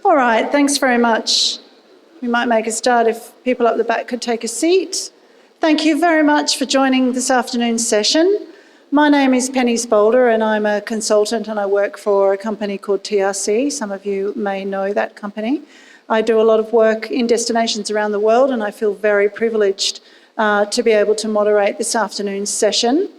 All right, thanks very much. We might make a start if people up the back could take a seat. Thank you very much for joining this afternoon's session. My name is Penny Spoelder and I'm a consultant and I work for a company called TRC. Some of you may know that company. I do a lot of work in destinations around the world and I feel very privileged to be able to moderate this afternoon's session.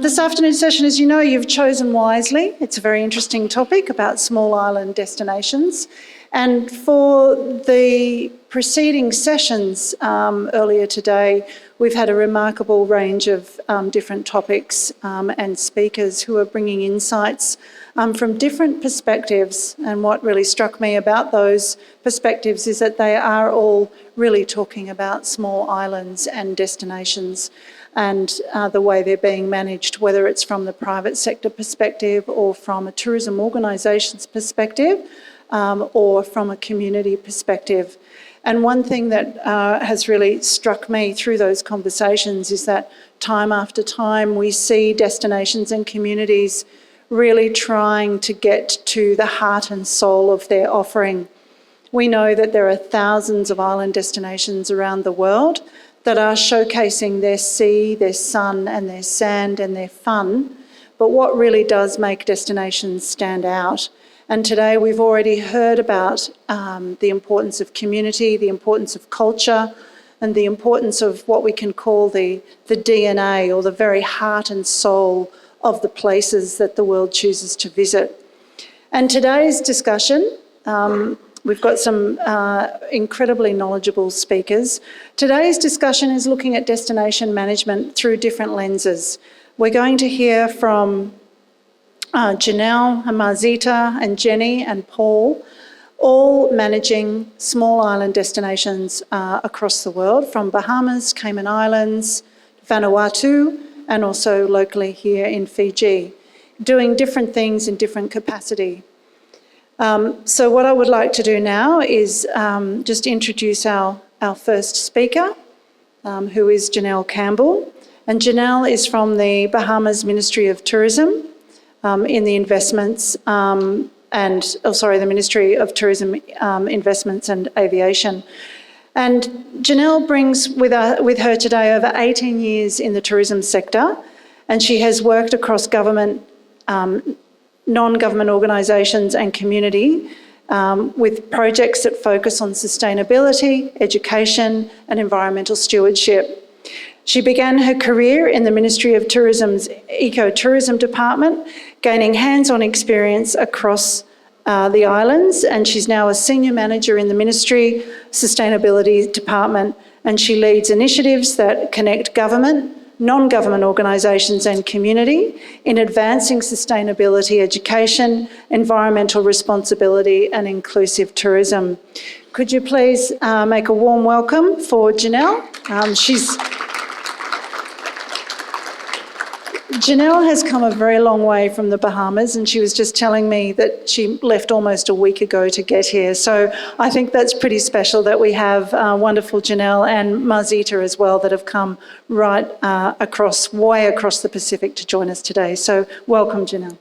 This afternoon's session, as you know, you've chosen wisely. It's a very interesting topic about small island destinations. And for the preceding sessions earlier today, we've had a remarkable range of different topics and speakers who are bringing insights from different perspectives. And what really struck me about those perspectives is that they are all really talking about small islands and destinations and the way they're being managed, whether it's from the private sector perspective or from a tourism organisation's perspective or from a community perspective. And one thing that has really struck me through those conversations is that time after time we see destinations and communities really trying to get to the heart and soul of their offering. We know that there are thousands of island destinations around the world that are showcasing their sea, their sun and their sand and their fun. But what really does make destinations stand out? And today we've already heard about the importance of community, the importance of culture, and the importance of what we can call the DNA or the very heart and soul of the places that the world chooses to visit. And today's discussion, we've got some incredibly knowledgeable speakers. Today's discussion is looking at destination management through different lenses. We're going to hear from Janel, Marzita and Jenny and Paul, all managing small island destinations across the world, from Bahamas, Cayman Islands, Vanuatu, and also locally here in Fiji, doing different things in different capacity. So what I would like to do now is just introduce our first speaker, who is Janel Campbell. And Janel is from the Bahamas Ministry of Tourism in the investments the Ministry of Tourism, Investments and Aviation. And Janel brings with her today over 18 years in the tourism sector, and she has worked across government, non-government organisations and community with projects that focus on sustainability, education and environmental stewardship. She began her career in the Ministry of Tourism's Ecotourism Department, gaining hands-on experience across the islands, and she's now a senior manager in the Ministry Sustainability Department, and she leads initiatives that connect government, non-government organisations and community in advancing sustainability, education, environmental responsibility and inclusive tourism. Could you please make a warm welcome for Janel? Janel has come a very long way from the Bahamas, and she was just telling me that she left almost a week ago to get here. So I think that's pretty special that we have wonderful Janel and Marzita as well that have come right way across the Pacific to join us today. So welcome, Janel.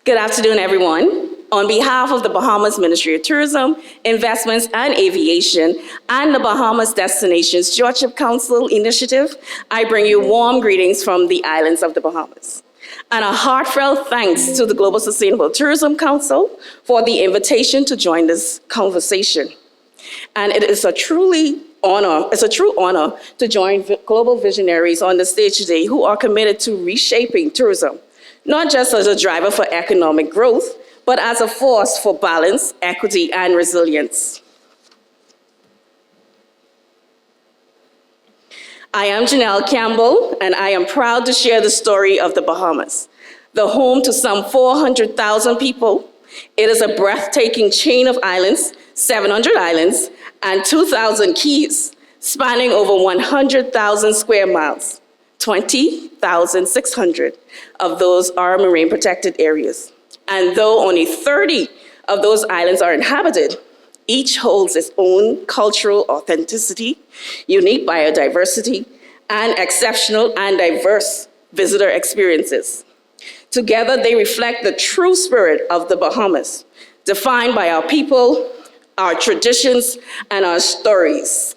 Good afternoon, everyone. On behalf of the Bahamas Ministry of Tourism, Investments and Aviation, and the Bahamas Destinations Stewardship Council Initiative, I bring you warm greetings from the islands of the Bahamas. And a heartfelt thanks to the Global Sustainable Tourism Council for the invitation to join this conversation. And it is a true honor to join global visionaries on the stage today who are committed to reshaping tourism, not just as a driver for economic growth, but as a force for balance, equity, and resilience. I am Janel Campbell, and I am proud to share the story of the Bahamas, the home to some 400,000 people. It is a breathtaking chain of islands, 700 islands, and 2,000 keys, spanning over 100,000 square miles. 20,600 of those are marine protected areas. And though only 30 of those islands are inhabited, Each holds its own cultural authenticity, unique biodiversity, and exceptional and diverse visitor experiences. Together, they reflect the true spirit of the Bahamas, defined by our people, our traditions, and our stories.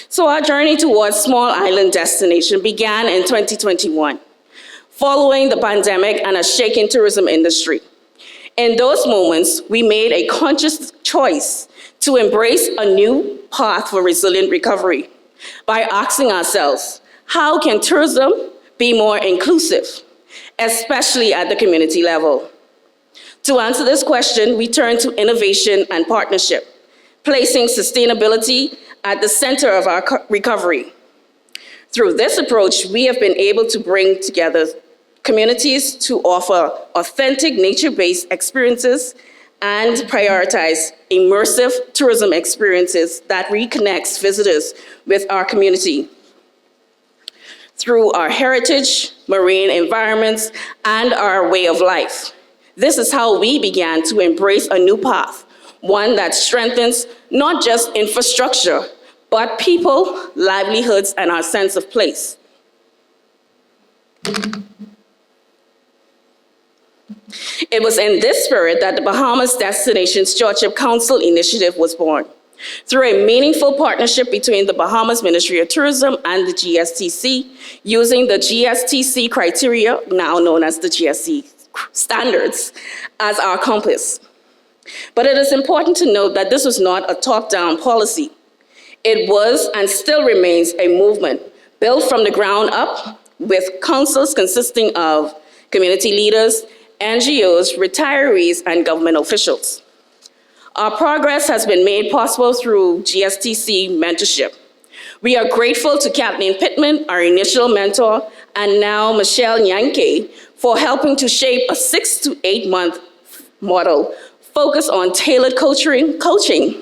So our journey towards small island destination began in 2021, following the pandemic and a shaking tourism industry. In those moments, we made a conscious choice to embrace a new path for resilient recovery by asking ourselves, how can tourism be more inclusive, especially at the community level? To answer this question, we turn to innovation and partnership, placing sustainability at the center of our recovery. Through this approach, we have been able to bring together communities to offer authentic nature-based experiences and prioritize immersive tourism experiences that reconnects visitors with our community. Through our heritage, marine environments, and our way of life. This is how we began to embrace a new path, one that strengthens not just infrastructure, but people, livelihoods, and our sense of place. It was in this spirit that the Bahamas Destination Stewardship Council initiative was born. Through a meaningful partnership between the Bahamas Ministry of Tourism and the GSTC, using the GSTC criteria, now known as the GST standards, as our compass. But it is important to note that this was not a top-down policy. It was and still remains a movement built from the ground up with councils consisting of community leaders, NGOs, retirees, and government officials. Our progress has been made possible through GSTC mentorship. We are grateful to Kathleen Pittman, our initial mentor, and now Michelle Nyanke, for helping to shape a 6 to 8 month model focused on tailored coaching,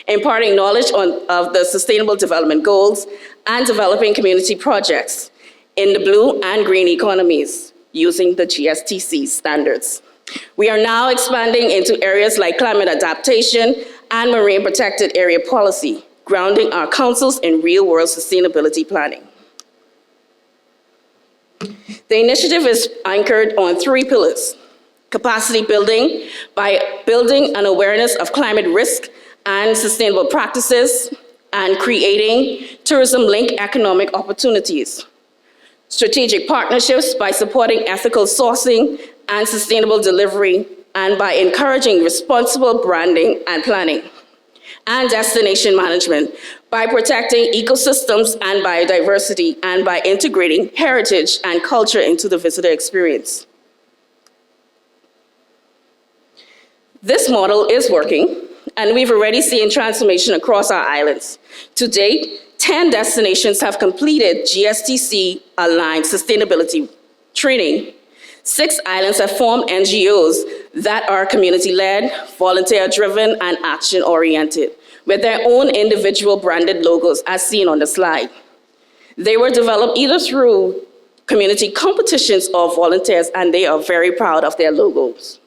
imparting knowledge of the Sustainable Development Goals, and developing community projects in the blue and green economies using the GSTC standards. We are now expanding into areas like climate adaptation and marine protected area policy, grounding our councils in real-world sustainability planning. The initiative is anchored on 3 pillars: capacity building by building an awareness of climate risk and sustainable practices, and creating tourism-linked economic opportunities. Strategic partnerships by supporting ethical sourcing and sustainable delivery, and by encouraging responsible branding and planning. And destination management by protecting ecosystems and biodiversity, and by integrating heritage and culture into the visitor experience. This model is working, and we've already seen transformation across our islands. To date, 10 destinations have completed GSTC-aligned sustainability training. 6 islands have formed NGOs that are community-led, volunteer-driven, and action-oriented, with their own individual branded logos, as seen on the slide. They were developed either through community competitions or volunteers, and they are very proud of their logos.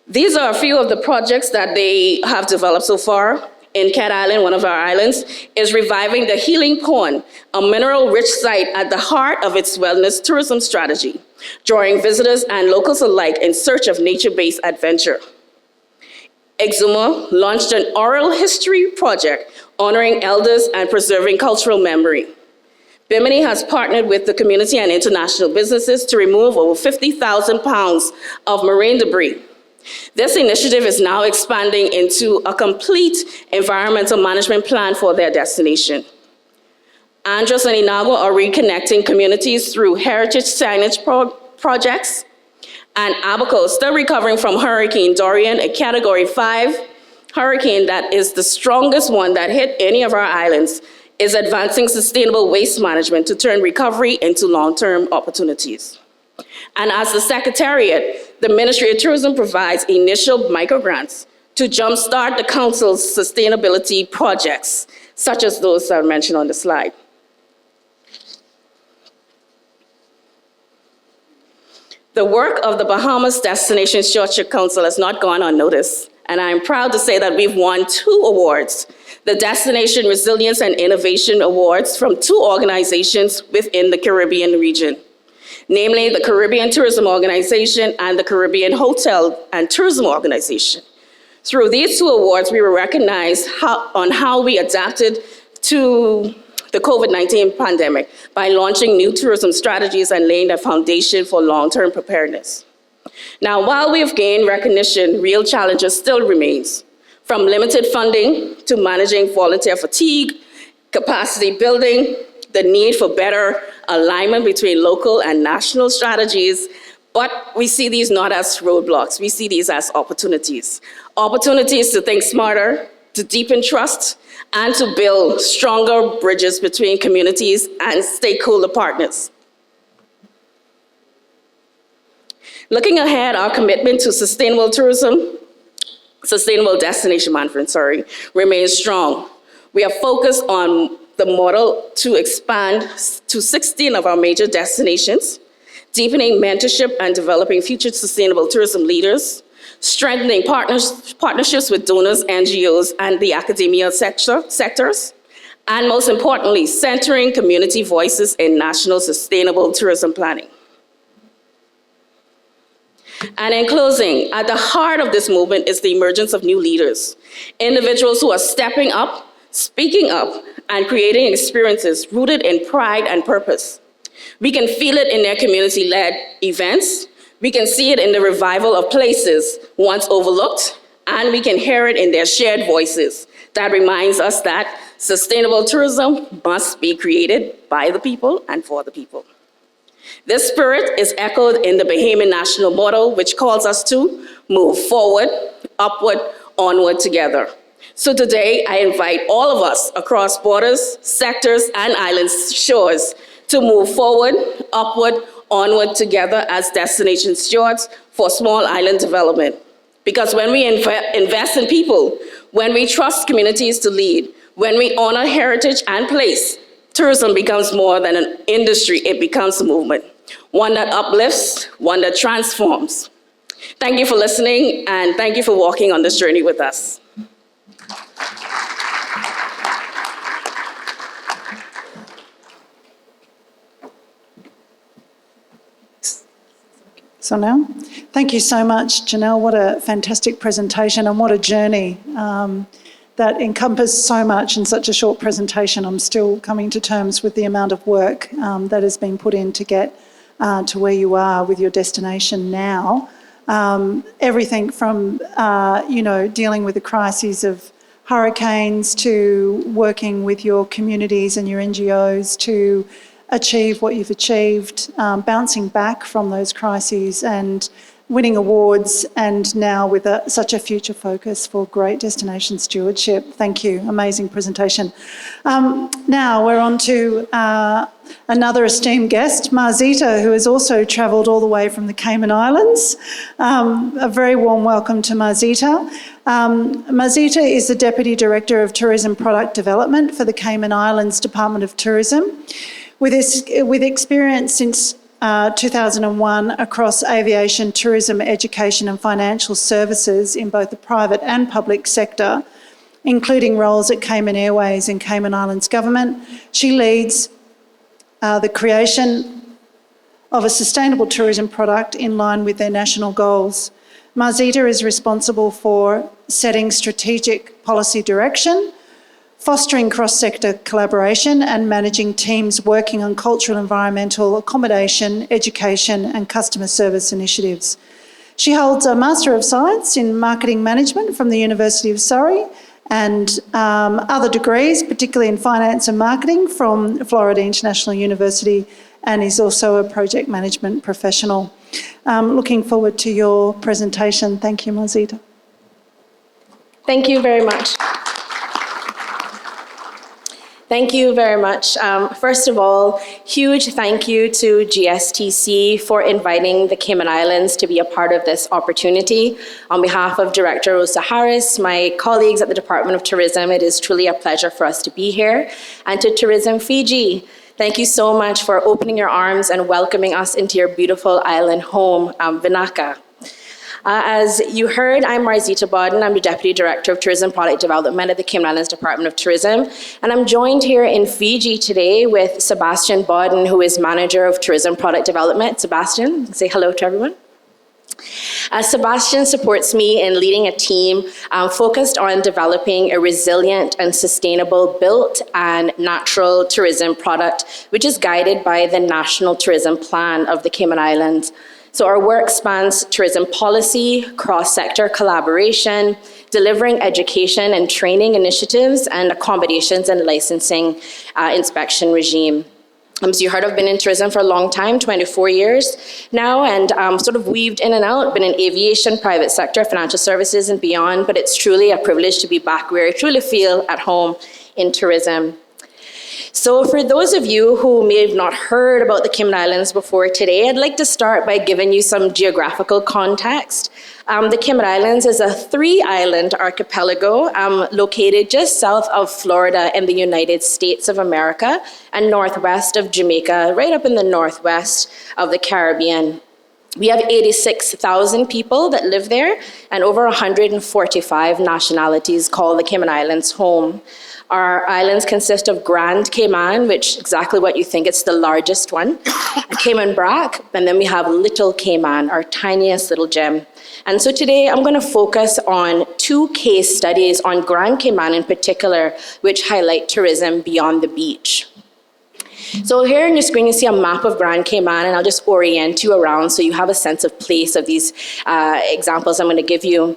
These are a few of the projects that they have developed so far. In Cat Island, one of our islands, is reviving the Healing Pond, a mineral-rich site at the heart of its wellness tourism strategy, drawing visitors and locals alike in search of nature-based adventure. Exuma launched an oral history project honoring elders and preserving cultural memory. Bimini has partnered with the community and international businesses to remove over 50,000 pounds of marine debris. This initiative is now expanding into a complete environmental management plan for their destination. Andros and Inago are reconnecting communities through heritage signage projects. And Abaco, still recovering from Hurricane Dorian, a Category 5 hurricane that is the strongest one that hit any of our islands, is advancing sustainable waste management to turn recovery into long-term opportunities. And as the Secretariat, the Ministry of Tourism provides initial microgrants to jumpstart the Council's sustainability projects, such as those that are mentioned on the slide. The work of the Bahamas Destination Stewardship Council has not gone unnoticed, and I'm proud to say that we've won 2 awards, the Destination Resilience and Innovation Awards from 2 organizations within the Caribbean region, namely the Caribbean Tourism Organization and the Caribbean Hotel and Tourism Organization. Through these 2 awards, we were recognized on how we adapted to the COVID-19 pandemic by launching new tourism strategies and laying the foundation for long-term preparedness. Now, while we have gained recognition, real challenges still remains, from limited funding to managing volunteer fatigue, capacity building, the need for better alignment between local and national strategies. But we see these not as roadblocks, we see these as opportunities. Opportunities to think smarter, to deepen trust, and to build stronger bridges between communities and stakeholder partners. Looking ahead, our commitment to sustainable destination management, remains strong. We are focused on the model to expand to 16 of our major destinations, deepening mentorship and developing future sustainable tourism leaders, strengthening partnerships with donors, NGOs, and the academia sectors, and most importantly, centering community voices in national sustainable tourism planning. And in closing, at the heart of this movement is the emergence of new leaders, individuals who are stepping up, speaking up, and creating experiences rooted in pride and purpose. We can feel it in their community-led events. We can see it in the revival of places once overlooked, and we can hear it in their shared voices. That reminds us that sustainable tourism must be created by the people and for the people. This spirit is echoed in the Bahamian national motto, which calls us to move forward, upward, onward together. So today, I invite all of us across borders, sectors, and island shores to move forward, upward, onward together as destination stewards for small island development. Because when we invest in people, when we trust communities to lead, when we honor heritage and place, tourism becomes more than an industry, it becomes a movement. One that uplifts, one that transforms. Thank you for listening, and thank you for walking on this journey with us. So now, thank you so much, Janel. What a fantastic presentation and what a journey that encompassed so much in such a short presentation. I'm still coming to terms with the amount of work that has been put in to get to where you are with your destination now. Everything from, dealing with the crises of hurricanes to working with your communities and your NGOs to achieve what you've achieved, bouncing back from those crises and winning awards, and now with such a future focus for great destination stewardship. Thank you. Amazing presentation. Now we're on to another esteemed guest, Marzita, who has also travelled all the way from the Cayman Islands. A very warm welcome to Marzita. Marzita is the Deputy Director of Tourism Product Development for the Cayman Islands Department of Tourism. With experience since 2001 across aviation, tourism, education and financial services in both the private and public sector, including roles at Cayman Airways and Cayman Islands Government, she leads the creation of a sustainable tourism product in line with their national goals. Marzita is responsible for setting strategic policy direction, fostering cross-sector collaboration and managing teams working on cultural, environmental, accommodation, education and customer service initiatives. She holds a Master of Science in Marketing Management from the University of Surrey and other degrees, particularly in Finance and Marketing from Florida International University, and is also a project management professional. Looking forward to your presentation. Thank you, Marzita. Thank you very much. Thank you very much. First of all, huge thank you to GSTC for inviting the Cayman Islands to be a part of this opportunity. On behalf of Director Rosa Harris, my colleagues at the Department of Tourism, it is truly a pleasure for us to be here. And to Tourism Fiji, Thank you so much for opening your arms and welcoming us into your beautiful island home, Vinaka. As you heard, I'm Marzita Bodden. I'm the Deputy Director of Tourism Product Development at the Cayman Islands Department of Tourism. And I'm joined here in Fiji today with Sebastian Bodden, who is Manager of Tourism Product Development. Sebastian, say hello to everyone. Sebastian supports me in leading a team focused on developing a resilient and sustainable built and natural tourism product, which is guided by the National Tourism Plan of the Cayman Islands. So our work spans tourism policy, cross-sector collaboration, delivering education and training initiatives, and accommodations and licensing inspection regime. So you heard I've been in tourism for a long time, 24 years now, and sort of weaved in and out, been in aviation, private sector, financial services, and beyond, but it's truly a privilege to be back where I truly feel at home in tourism. So for those of you who may have not heard about the Cayman Islands before today, I'd like to start by giving you some geographical context. The Cayman Islands is a 3-island archipelago located just south of Florida in the United States of America and northwest of Jamaica, right up in the northwest of the Caribbean. We have 86,000 people that live there, and over 145 nationalities call the Cayman Islands home. Our islands consist of Grand Cayman, which exactly what you think, it's the largest one, Cayman Brac, and then we have Little Cayman, our tiniest little gem. And so today I'm going to focus on 2 case studies on Grand Cayman in particular, which highlight tourism beyond the beach. So here on your screen, you see a map of Grand Cayman, and I'll just orient you around so you have a sense of place of these examples I'm going to give you.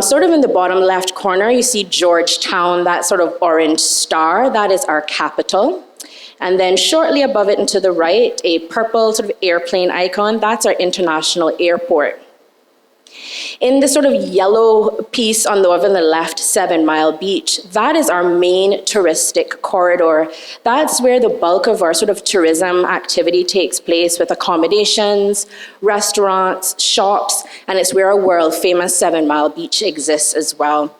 Sort of in the bottom left corner, you see Georgetown, that sort of orange star, that is our capital. And then shortly above it and to the right, a purple sort of airplane icon, that's our international airport. In the sort of yellow piece on the left, 7 Mile Beach, that is our main touristic corridor. That's where the bulk of our sort of tourism activity takes place, with accommodations, restaurants, shops, and it's where our world-famous 7 Mile Beach exists as well.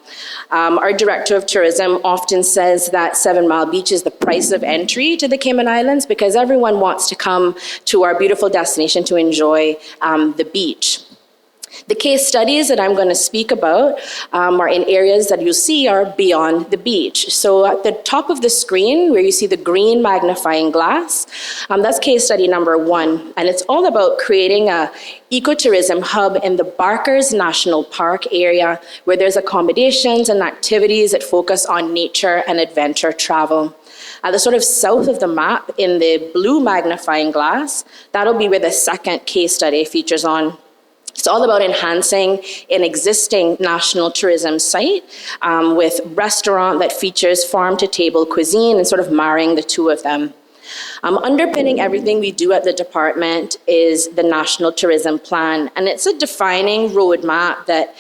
Our Director of Tourism often says that 7 Mile Beach is the price of entry to the Cayman Islands because everyone wants to come to our beautiful destination to enjoy the beach. The case studies that I'm going to speak about are in areas that you'll see are beyond the beach. So at the top of the screen, where you see the green magnifying glass, that's case study number 1. And it's all about creating an ecotourism hub in the Barkers National Park area, where there's accommodations and activities that focus on nature and adventure travel. At the sort of south of the map, in the blue magnifying glass, that'll be where the second case study features on. It's all about enhancing an existing national tourism site with a restaurant that features farm-to-table cuisine and sort of marrying the two of them. Underpinning everything we do at the department is the National Tourism Plan, and it's a defining roadmap that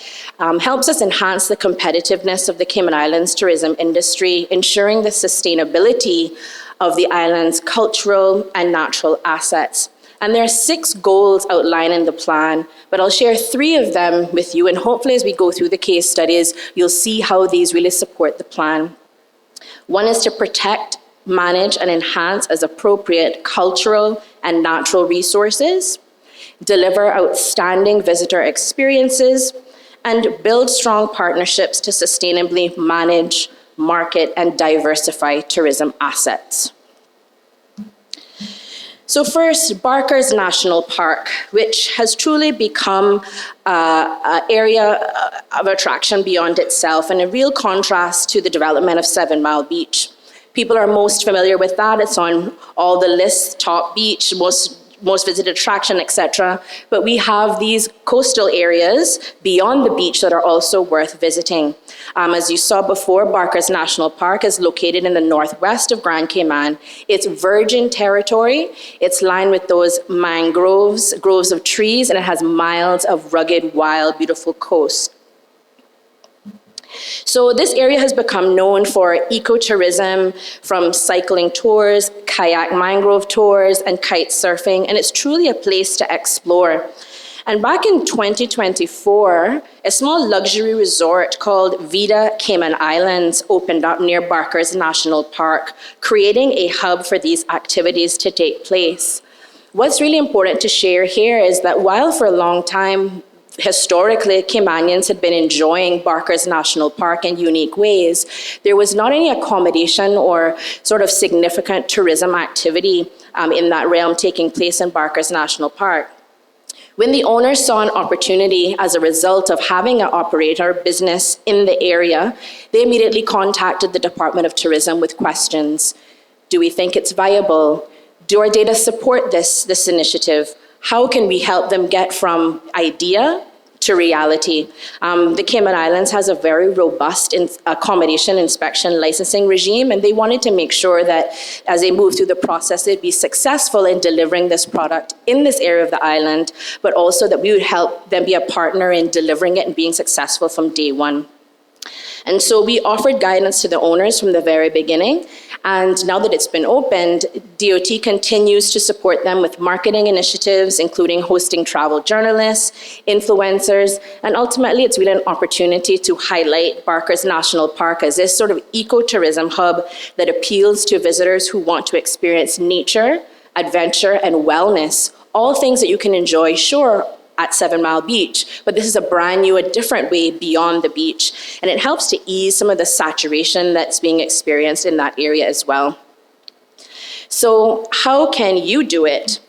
helps us enhance the competitiveness of the Cayman Islands tourism industry, ensuring the sustainability of the island's cultural and natural assets. And there are 6 goals outlined in the plan, but I'll share 3 of them with you, and hopefully as we go through the case studies, you'll see how these really support the plan. 1 is to protect, manage, and enhance as appropriate cultural and natural resources, deliver outstanding visitor experiences, and build strong partnerships to sustainably manage, market, and diversify tourism assets. So first, Barkers National Park, which has truly become an area of attraction beyond itself, and a real contrast to the development of 7 Mile Beach. People are most familiar with that. It's on all the lists, top beach, most visited attraction, etc. But we have these coastal areas beyond the beach that are also worth visiting. As you saw before, Barkers National Park is located in the northwest of Grand Cayman. It's virgin territory. It's lined with those mangroves, groves of trees, and it has miles of rugged, wild, beautiful coast. So this area has become known for ecotourism, from cycling tours, kayak mangrove tours, and kite surfing, and it's truly a place to explore. And back in 2024, a small luxury resort called Vida Cayman Islands opened up near Barker's National Park, creating a hub for these activities to take place. What's really important to share here is that while for a long time, historically, Caymanians had been enjoying Barker's National Park in unique ways, there was not any accommodation or sort of significant tourism activity in that realm taking place in Barker's National Park. When the owners saw an opportunity as a result of having an operator business in the area, they immediately contacted the Department of Tourism with questions. Do we think it's viable? Do our data support this initiative? How can we help them get from idea to reality? The Cayman Islands has a very robust accommodation inspection licensing regime, and they wanted to make sure that as they move through the process, they'd be successful in delivering this product in this area of the island, but also that we would help them be a partner in delivering it and being successful from day one. And so we offered guidance to the owners from the very beginning. And now that it's been opened, DOT continues to support them with marketing initiatives, including hosting travel journalists, influencers, and ultimately it's really an opportunity to highlight Barker's National Park as this sort of ecotourism hub that appeals to visitors who want to experience nature, adventure, and wellness, all things that you can enjoy, sure, at 7 Mile Beach, but this is a brand new, a different way beyond the beach. And it helps to ease some of the saturation that's being experienced in that area as well. So how can you do it?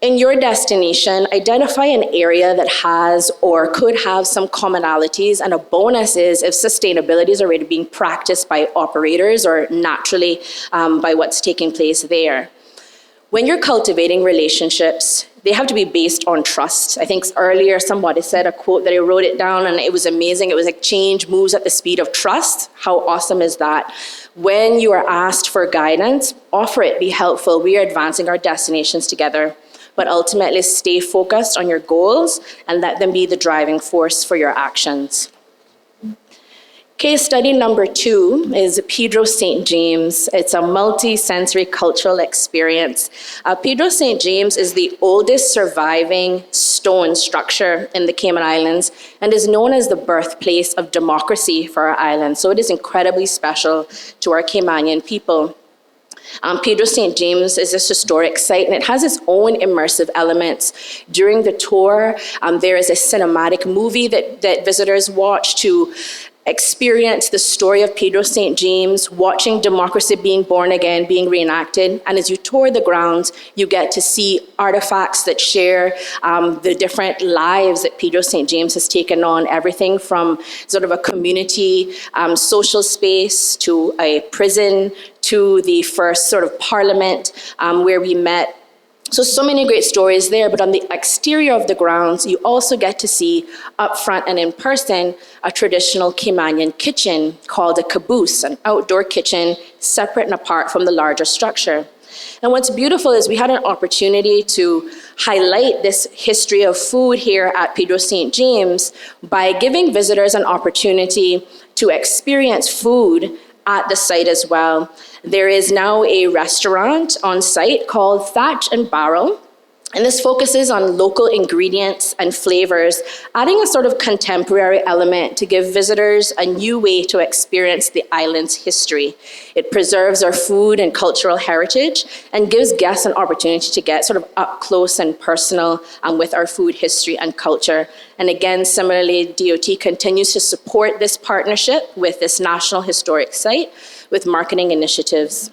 In your destination, identify an area that has or could have some commonalities, and a bonus is if sustainability is already being practiced by operators or naturally by what's taking place there. When you're cultivating relationships, they have to be based on trust. I think earlier somebody said a quote that I wrote it down and it was amazing. It was like, change moves at the speed of trust. How awesome is that? When you are asked for guidance, offer it, be helpful. We are advancing our destinations together, but ultimately stay focused on your goals and let them be the driving force for your actions. Case study number 2 is Pedro St. James. It's a multi-sensory cultural experience. Pedro St. James is the oldest surviving stone structure in the Cayman Islands and is known as the birthplace of democracy for our island. So it is incredibly special to our Caymanian people. Pedro St. James is this historic site, and it has its own immersive elements. During the tour, there is a cinematic movie that visitors watch to experience the story of Pedro St. James, watching democracy being born again, being reenacted. And as you tour the grounds, you get to see artifacts that share the different lives that Pedro St. James has taken on, everything from sort of a community social space to a prison to the first sort of parliament where we met. So many great stories there, but on the exterior of the grounds, you also get to see up front and in person a traditional Caymanian kitchen called a caboose, an outdoor kitchen separate and apart from the larger structure. And what's beautiful is we had an opportunity to highlight this history of food here at Pedro St. James by giving visitors an opportunity to experience food at the site as well. There is now a restaurant on site called Thatch and Barrel, and this focuses on local ingredients and flavors, adding a sort of contemporary element to give visitors a new way to experience the island's history. It preserves our food and cultural heritage and gives guests an opportunity to get sort of up close and personal with our food history and culture. And again, similarly, DOT continues to support this partnership with this National Historic Site with marketing initiatives.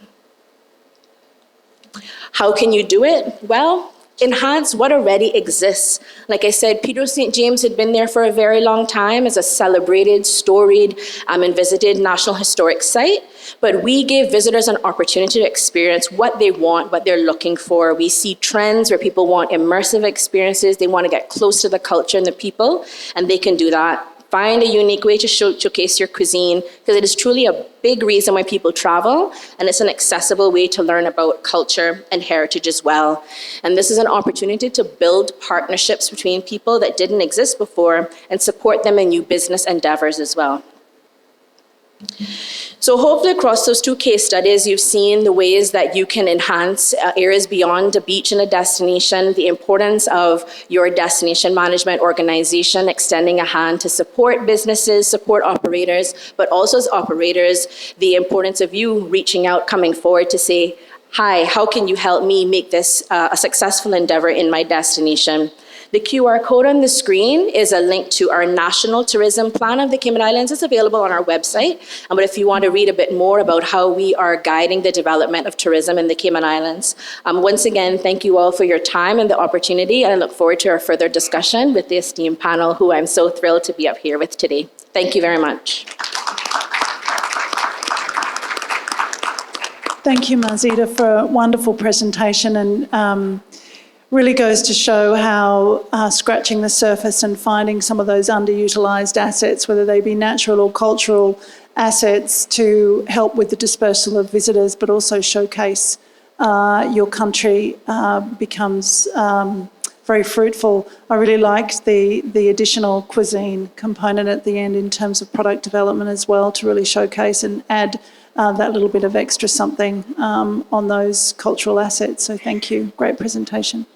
How can you do it? Well, enhance what already exists. Like I said, Pedro St. James had been there for a very long time as a celebrated, storied, and visited National Historic Site. But we gave visitors an opportunity to experience what they want, what they're looking for. We see trends where people want immersive experiences. They want to get close to the culture and the people, and they can do that. Find a unique way to showcase your cuisine, because it is truly a big reason why people travel, and it's an accessible way to learn about culture and heritage as well. And this is an opportunity to build partnerships between people that didn't exist before and support them in new business endeavors as well. So hopefully across those two case studies, you've seen the ways that you can enhance areas beyond a beach and a destination, the importance of your destination management organization extending a hand to support businesses, support operators, but also as operators, the importance of you reaching out, coming forward to say, hi, how can you help me make this a successful endeavor in my destination? The QR code on the screen is a link to our National Tourism Plan of the Cayman Islands. It's available on our website. But if you want to read a bit more about how we are guiding the development of tourism in the Cayman Islands, once again, thank you all for your time and the opportunity. And I look forward to our further discussion with the esteemed panel, who I'm so thrilled to be up here with today. Thank you very much. Thank you, Marzita, for a wonderful presentation, and really goes to show how scratching the surface and finding some of those underutilised assets, whether they be natural or cultural assets, to help with the dispersal of visitors, but also showcase your country becomes very fruitful. I really liked the additional cuisine component at the end in terms of product development as well, to really showcase and add that little bit of extra something on those cultural assets. So thank you. Great presentation.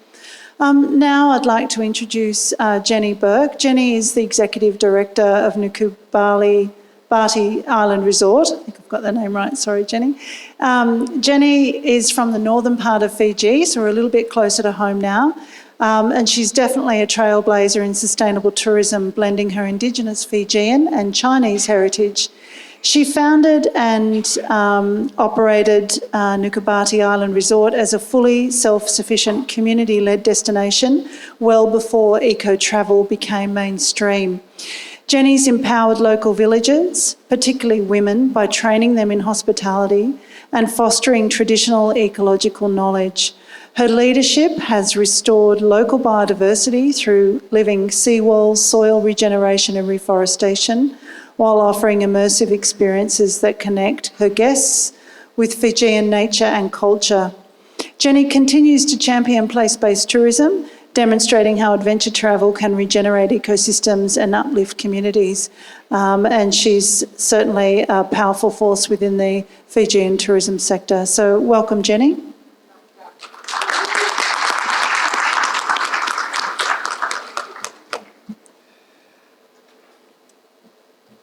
Now I'd like to introduce Jenny Burke. Jenny is the Executive Director of Nukubali Bati Island Resort. I think I've got that name right. Sorry, Jenny. Jenny is from the northern part of Fiji, so we're a little bit closer to home now. And she's definitely a trailblazer in sustainable tourism, blending her Indigenous Fijian and Chinese heritage. She founded and operated Nukubati Island Resort as a fully self-sufficient community-led destination well before eco-travel became mainstream. Jenny's empowered local villagers, particularly women, by training them in hospitality and fostering traditional ecological knowledge. Her leadership has restored local biodiversity through living seawalls, soil regeneration and reforestation, while offering immersive experiences that connect her guests with Fijian nature and culture. Jenny continues to champion place-based tourism, demonstrating how adventure travel can regenerate ecosystems and uplift communities. And she's certainly a powerful force within the Fijian tourism sector. So welcome, Jenny.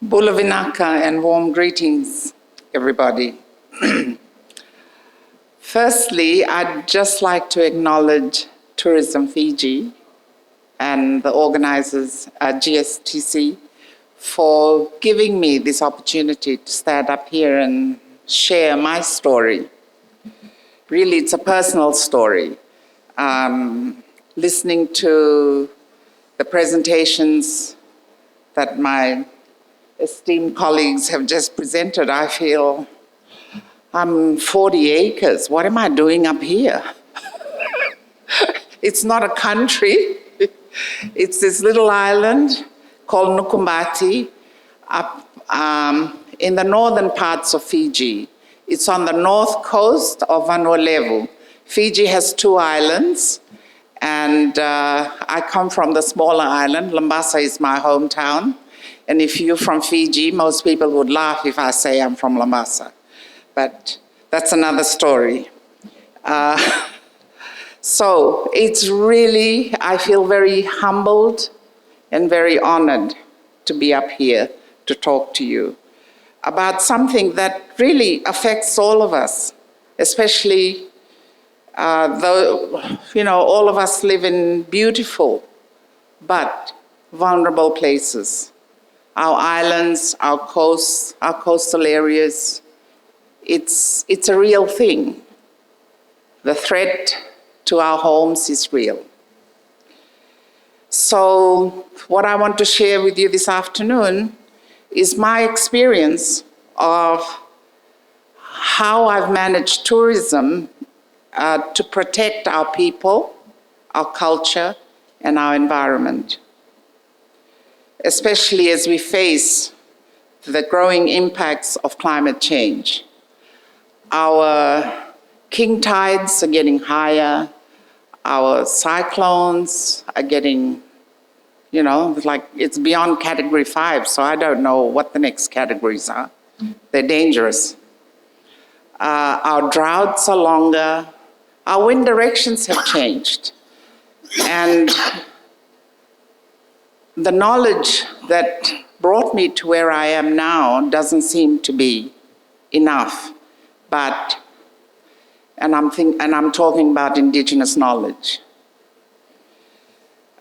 Bula Vinaka and warm greetings, everybody. Firstly, I'd just like to acknowledge Tourism Fiji and the organizers at GSTC for giving me this opportunity to stand up here and share my story. Really, it's a personal story. Listening to the presentations that my esteemed colleagues have just presented, I feel I'm 40 acres. What am I doing up here? It's not a country. It's this little island called Nukubati up in the northern parts of Fiji. It's on the north coast of Vanuatu. Fiji has 2 islands, and I come from the smaller island. Lambasa is my hometown. And if you're from Fiji, most people would laugh if I say I'm from Lambasa. But that's another story. So it's really, I feel very humbled and very honored to be up here to talk to you about something that really affects all of us, especially though, all of us live in beautiful but vulnerable places. Our islands, our coasts, our coastal areas, it's a real thing. The threat to our homes is real. So what I want to share with you this afternoon is my experience of how I've managed tourism to protect our people, our culture, and our environment, especially as we face the growing impacts of climate change. Our king tides are getting higher, our cyclones are getting, like it's beyond category 5, so I don't know what the next categories are. They're dangerous. Our droughts are longer. Our wind directions have changed. And the knowledge that brought me to where I am now doesn't seem to be enough. And I'm talking about indigenous knowledge.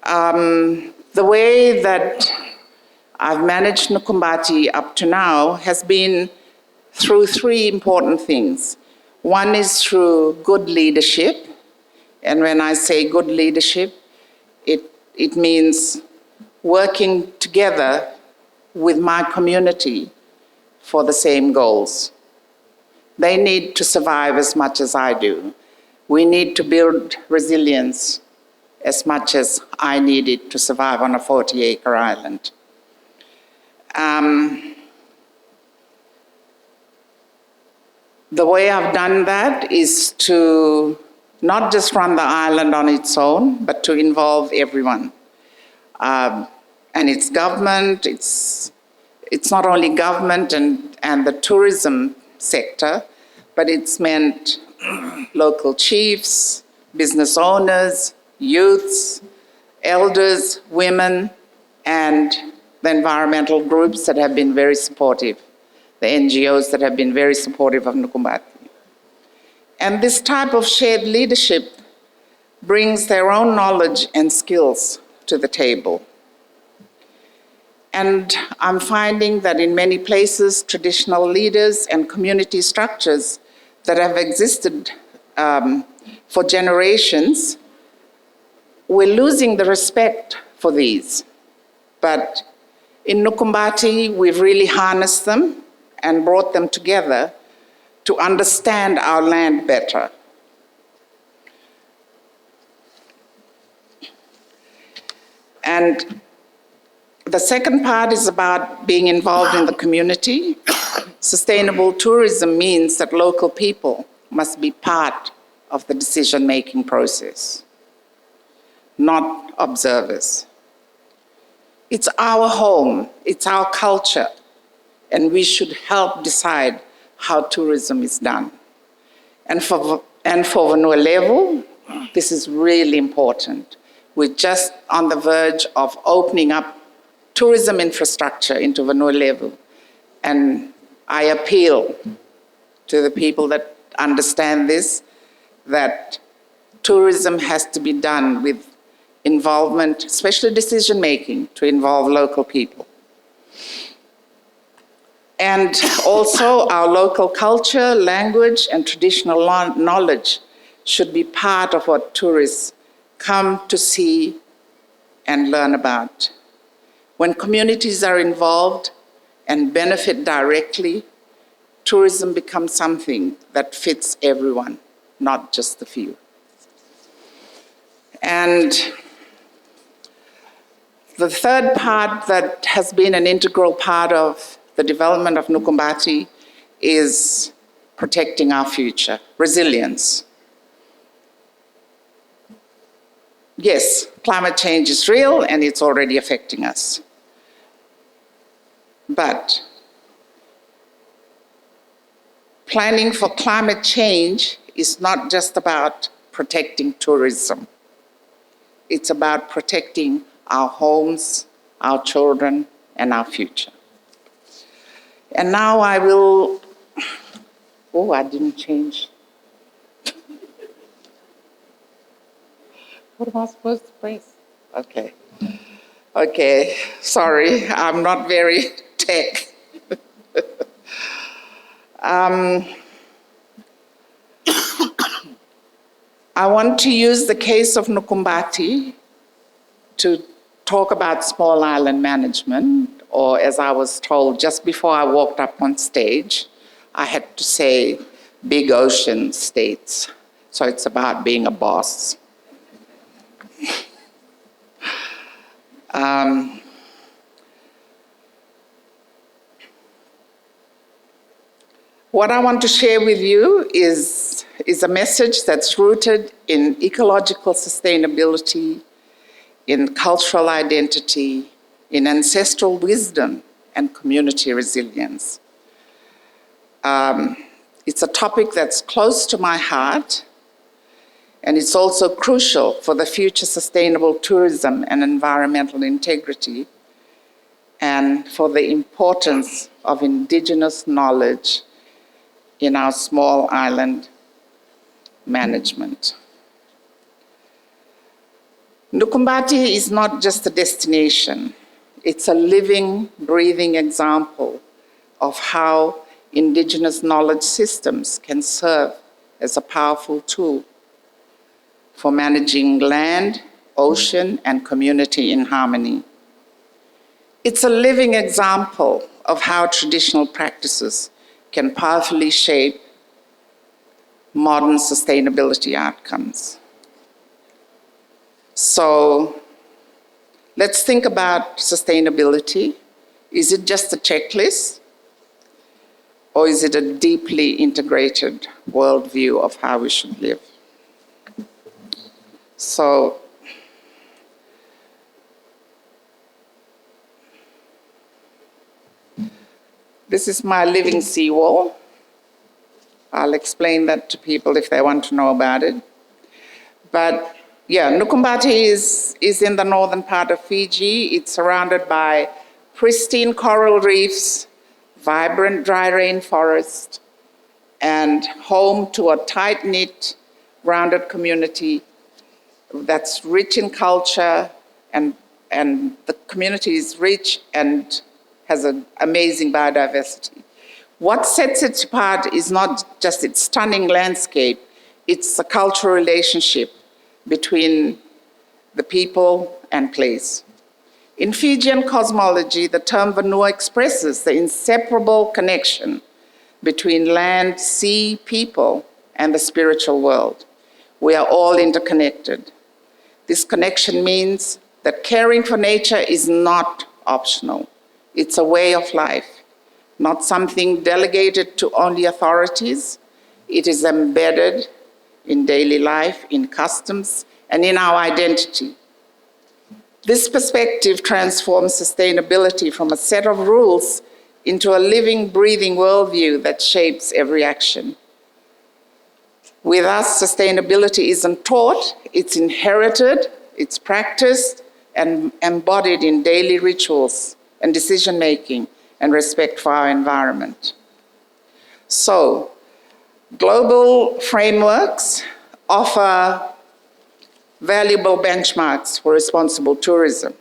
The way that I've managed Nukumbati up to now has been through three important things. One is through good leadership. And when I say good leadership, it means working together with my community for the same goals. They need to survive as much as I do. We need to build resilience as much as I needed to survive on a 40-acre island. The way I've done that is to not just run the island on its own, but to involve everyone. And it's government, it's not only government and the tourism sector, but it's meant local chiefs, business owners, youths, elders, women, and the environmental groups that have been very supportive, the NGOs that have been very supportive of Nukumbati. And this type of shared leadership brings their own knowledge and skills to the table. And I'm finding that in many places, traditional leaders and community structures that have existed for generations, we're losing the respect for these. But in Nukumbati, we've really harnessed them and brought them together to understand our land better. And the second part is about being involved in the community. Sustainable tourism means that local people must be part of the decision-making process, not observers. It's our home, it's our culture, and we should help decide how tourism is done. And for Vanuatu, this is really important. We're just on the verge of opening up tourism infrastructure into Vanuatu. And I appeal to the people that understand this, that tourism has to be done with involvement, especially decision-making, to involve local people. And also our local culture, language, and traditional knowledge should be part of what tourists come to see and learn about. When communities are involved and benefit directly, tourism becomes something that fits everyone, not just the few. And the third part that has been an integral part of the development of Nukumbati is protecting our future, resilience. Yes, climate change is real and it's already affecting us. But planning for climate change is not just about protecting tourism. It's about protecting our homes, our children, and our future. And now I will, I didn't change. What am I supposed to press? Okay, sorry, I'm not very tech. I want to use the case of Nukumbati to talk about small island management, or as I was told just before I walked up on stage, I had to say big ocean states. So it's about being a boss. What I want to share with you is a message that's rooted in ecological sustainability, in cultural identity, in ancestral wisdom and community resilience. It's a topic that's close to my heart, and it's also crucial for the future sustainable tourism and environmental integrity, and for the importance of Indigenous knowledge in our small island management. Nukumbati is not just a destination, it's a living, breathing example of how Indigenous knowledge systems can serve as a powerful tool for managing land, ocean, and community in harmony. It's a living example of how traditional practices can powerfully shape modern sustainability outcomes. So let's think about sustainability. Is it just a checklist? Or is it a deeply integrated worldview of how we should live? So this is my living seawall. I'll explain that to people if they want to know about it. But yeah, Nukumbati is in the northern part of Fiji. It's surrounded by pristine coral reefs, vibrant dry rainforest, and home to a tight-knit, grounded community that's rich in culture, and the community is rich and has an amazing biodiversity. What sets it apart is not just its stunning landscape, it's the cultural relationship between the people and place. In Fijian cosmology, the term Vanua expresses the inseparable connection between land, sea, people, and the spiritual world. We are all interconnected. This connection means that caring for nature is not optional. It's a way of life, not something delegated to only authorities. It is embedded in daily life, in customs, and in our identity. This perspective transforms sustainability from a set of rules into a living, breathing worldview that shapes every action. With us, sustainability isn't taught, it's inherited, it's practiced, and embodied in daily rituals and decision-making and respect for our environment. So, global frameworks offer valuable benchmarks for responsible tourism.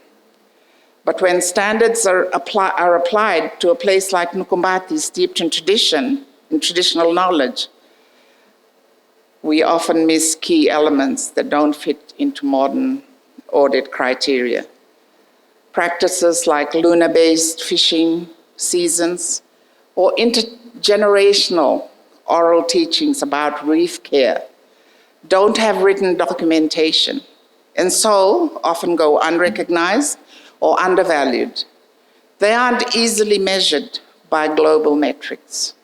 But when standards are applied to a place like Nukumbati, steeped in tradition, in traditional knowledge, we often miss key elements that don't fit into modern audit criteria. Practices like lunar-based fishing seasons or intergenerational oral teachings about reef care don't have written documentation, and so often go unrecognized or undervalued. They aren't easily measured by global metrics.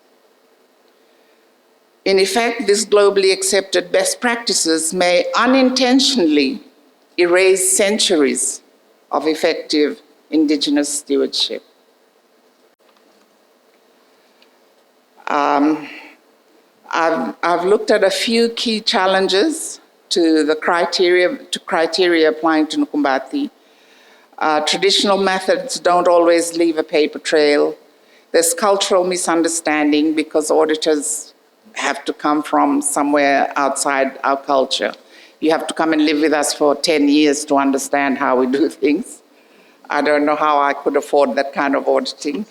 In effect, these globally accepted best practices may unintentionally erase centuries of effective Indigenous stewardship. I've looked at a few key challenges to the criteria applying to Nukumbati. Traditional methods don't always leave a paper trail. There's cultural misunderstanding because auditors have to come from somewhere outside our culture. You have to come and live with us for 10 years to understand how we do things. I don't know how I could afford that kind of auditing.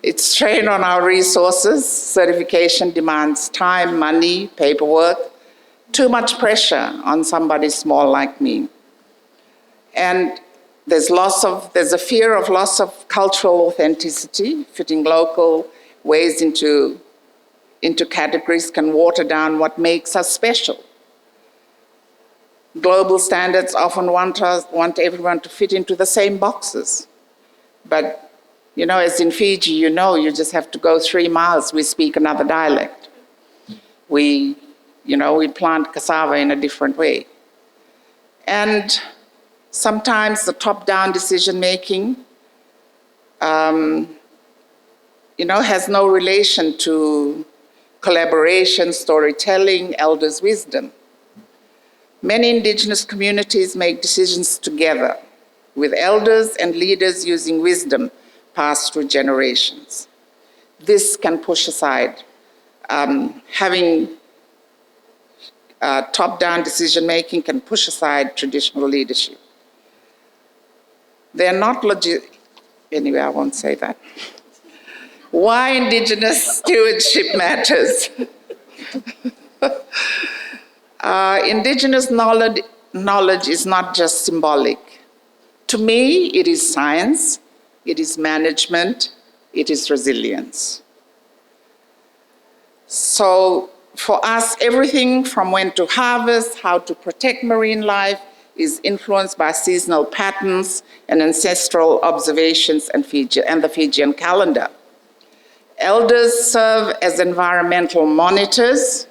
It's strain on our resources. Certification demands time, money, paperwork, too much pressure on somebody small like me. And there's a fear of loss of cultural authenticity. Fitting local ways into categories can water down what makes us special. Global standards often want everyone to fit into the same boxes. But as in Fiji, you just have to go 3 miles, we speak another dialect. We plant cassava in a different way. And sometimes the top-down decision-making has no relation to collaboration, storytelling, elders' wisdom. Many indigenous communities make decisions together, with elders and leaders using wisdom passed through generations. This can push aside having top-down decision-making can push aside traditional leadership. They're not anyway, I won't say that. Why Indigenous stewardship matters. Indigenous knowledge is not just symbolic. To me, it is science, it is management, it is resilience. So for us, everything from when to harvest, how to protect marine life, is influenced by seasonal patterns and ancestral observations and the Fijian calendar. Elders serve as environmental monitors.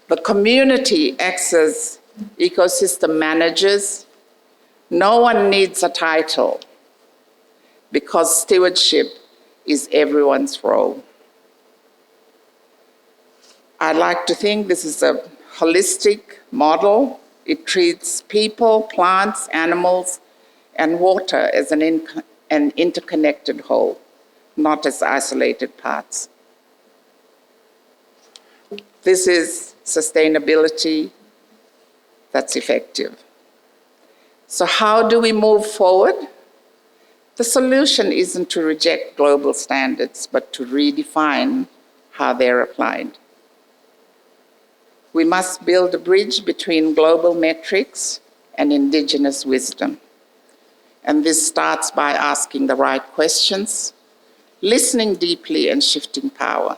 The community acts as ecosystem managers. No one needs a title because stewardship is everyone's role. I like to think this is a holistic model. It treats people, plants, animals, and water as an interconnected whole, not as isolated parts. This is sustainability that's effective. So how do we move forward? The solution isn't to reject global standards, but to redefine how they're applied. We must build a bridge between global metrics and indigenous wisdom. And this starts by asking the right questions, listening deeply, and shifting power.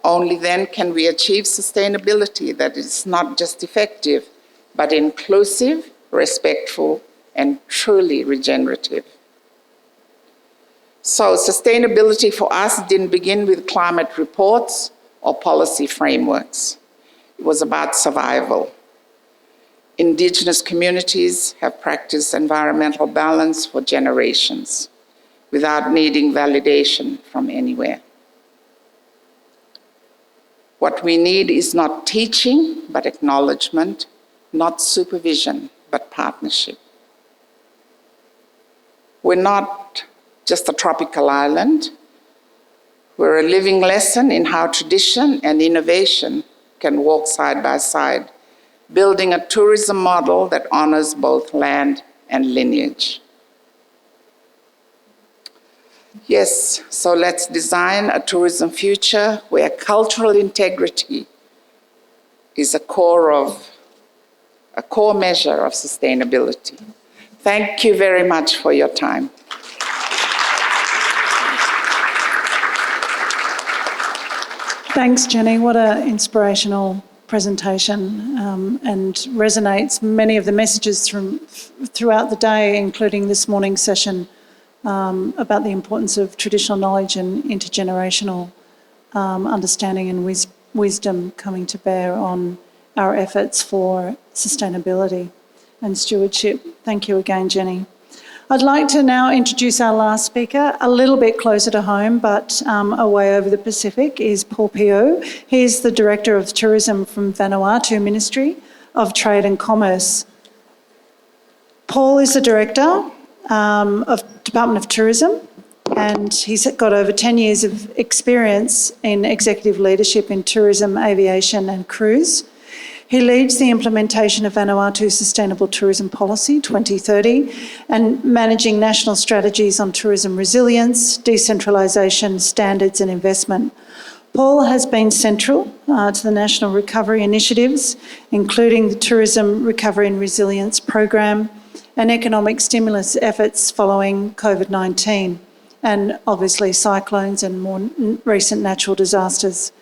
Only then can we achieve sustainability that is not just effective, but inclusive, respectful, and truly regenerative. So sustainability for us didn't begin with climate reports or policy frameworks. It was about survival. Indigenous communities have practiced environmental balance for generations without needing validation from anywhere. What we need is not teaching, but acknowledgement, not supervision, but partnership. We're not just a tropical island. We're a living lesson in how tradition and innovation can walk side by side, building a tourism model that honors both land and lineage. Yes, so let's design a tourism future where cultural integrity is a core measure of sustainability. Thank you very much for your time. Thanks, Jenny. What an inspirational presentation, and resonates many of the messages throughout the day, including this morning's session about the importance of traditional knowledge and intergenerational understanding and wisdom coming to bear on our efforts for sustainability and stewardship. Thank you again, Jenny. I'd like to now introduce our last speaker, a little bit closer to home, but away over the Pacific, is Paul Pio. He's the Director of Tourism from Vanuatu Ministry of Trade and Commerce. Paul is the Director of Department of Tourism, and he's got over 10 years of experience in executive leadership in tourism, aviation and cruise. He leads the implementation of Vanuatu's Sustainable Tourism Policy 2030 and managing national strategies on tourism resilience, decentralisation, standards and investment. Paul has been central to the national recovery initiatives, including the Tourism Recovery and Resilience Program and economic stimulus efforts following COVID-19 and obviously cyclones and more recent natural disasters.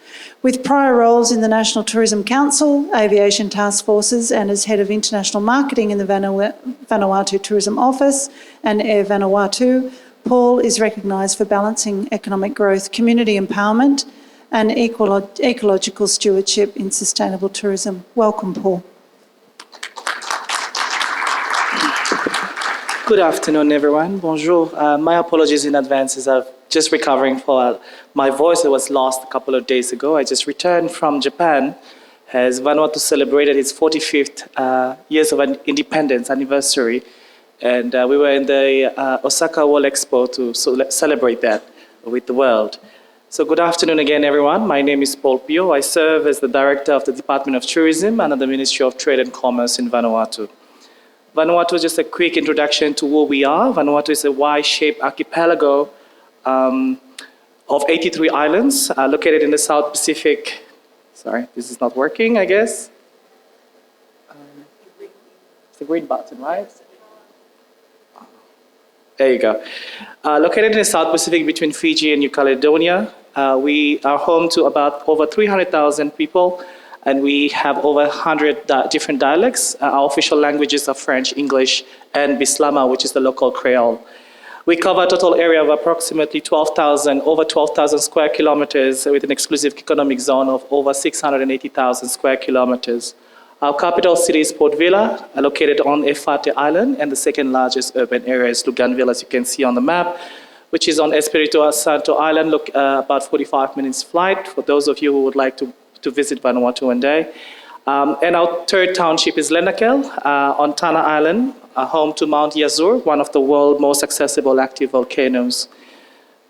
With prior roles in the National Tourism Council, Aviation Task Forces, and as Head of International Marketing in the Vanuatu Tourism Office and Air Vanuatu, Paul is recognised for balancing economic growth, community empowerment and ecological stewardship in sustainable tourism. Welcome, Paul. Good afternoon, everyone. Bonjour. My apologies in advance as I've just recovering for my voice that was lost a couple of days ago. I just returned from Japan as Vanuatu celebrated its 45th years of independence anniversary. And we were in the Osaka World Expo to celebrate that with the world. So good afternoon again, everyone. My name is Paul Pio. I serve as the Director of the Department of Tourism under the Ministry of Trade and Commerce in Vanuatu. Vanuatu, just a quick introduction to who we are. Vanuatu is a Y-shaped archipelago of 83 islands located in the South Pacific. Sorry, this is not working, I guess. It's the green button, right? There you go. Located in the South Pacific between Fiji and New Caledonia, we are home to about over 300,000 people, and we have over 100 different dialects. Our official languages are French, English, and Bislama, which is the local Creole. We cover a total area of approximately over 12,000 square kilometers with an exclusive economic zone of over 680,000 square kilometers. Our capital city is Port Vila, located on Efate Island, and the second largest urban area is Luganville, as you can see on the map, which is on Espiritu Santo Island, about 45 minutes flight for those of you who would like to visit Vanuatu one day. And our third township is Lenakel on Tana Island, home to Mount Yazur, one of the world's most accessible active volcanoes.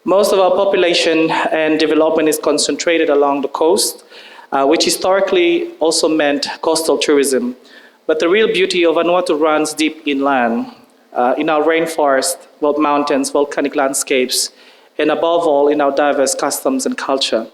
Most of our population and development is concentrated along the coast, which historically also meant coastal tourism. But the real beauty of Vanuatu runs deep inland, in our rainforest, mountains, volcanic landscapes, and above all, in our diverse customs and culture.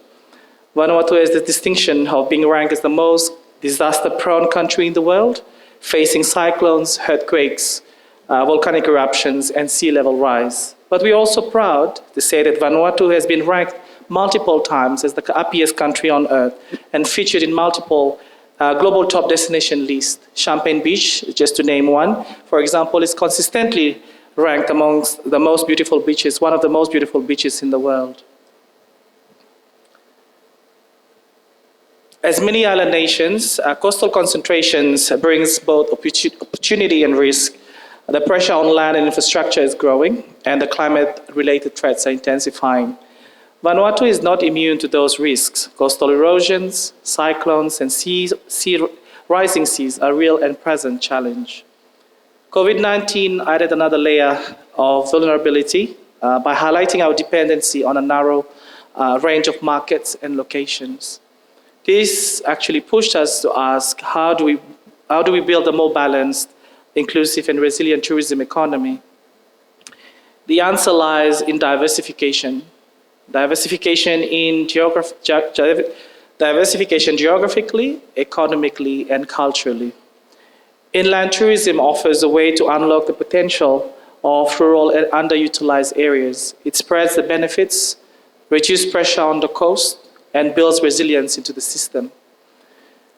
Vanuatu has the distinction of being ranked as the most disaster-prone country in the world, facing cyclones, earthquakes, volcanic eruptions, and sea level rise. But we're also proud to say that Vanuatu has been ranked multiple times as the happiest country on earth and featured in multiple global top destination lists. Champagne Beach, just to name one, for example, is consistently ranked amongst the most beautiful beaches, one of the most beautiful beaches in the world. As many island nations, coastal concentrations brings both opportunity and risk. The pressure on land and infrastructure is growing, and the climate-related threats are intensifying. Vanuatu is not immune to those risks. Coastal erosions, cyclones, and rising seas are a real and present challenge. COVID-19 added another layer of vulnerability by highlighting our dependency on a narrow range of markets and locations. This actually pushed us to ask, how do we build a more balanced, inclusive, and resilient tourism economy? The answer lies in diversification. Diversification geographically, economically, and culturally. Inland tourism offers a way to unlock the potential of rural and underutilized areas. It spreads the benefits, reduces pressure on the coast, and builds resilience into the system.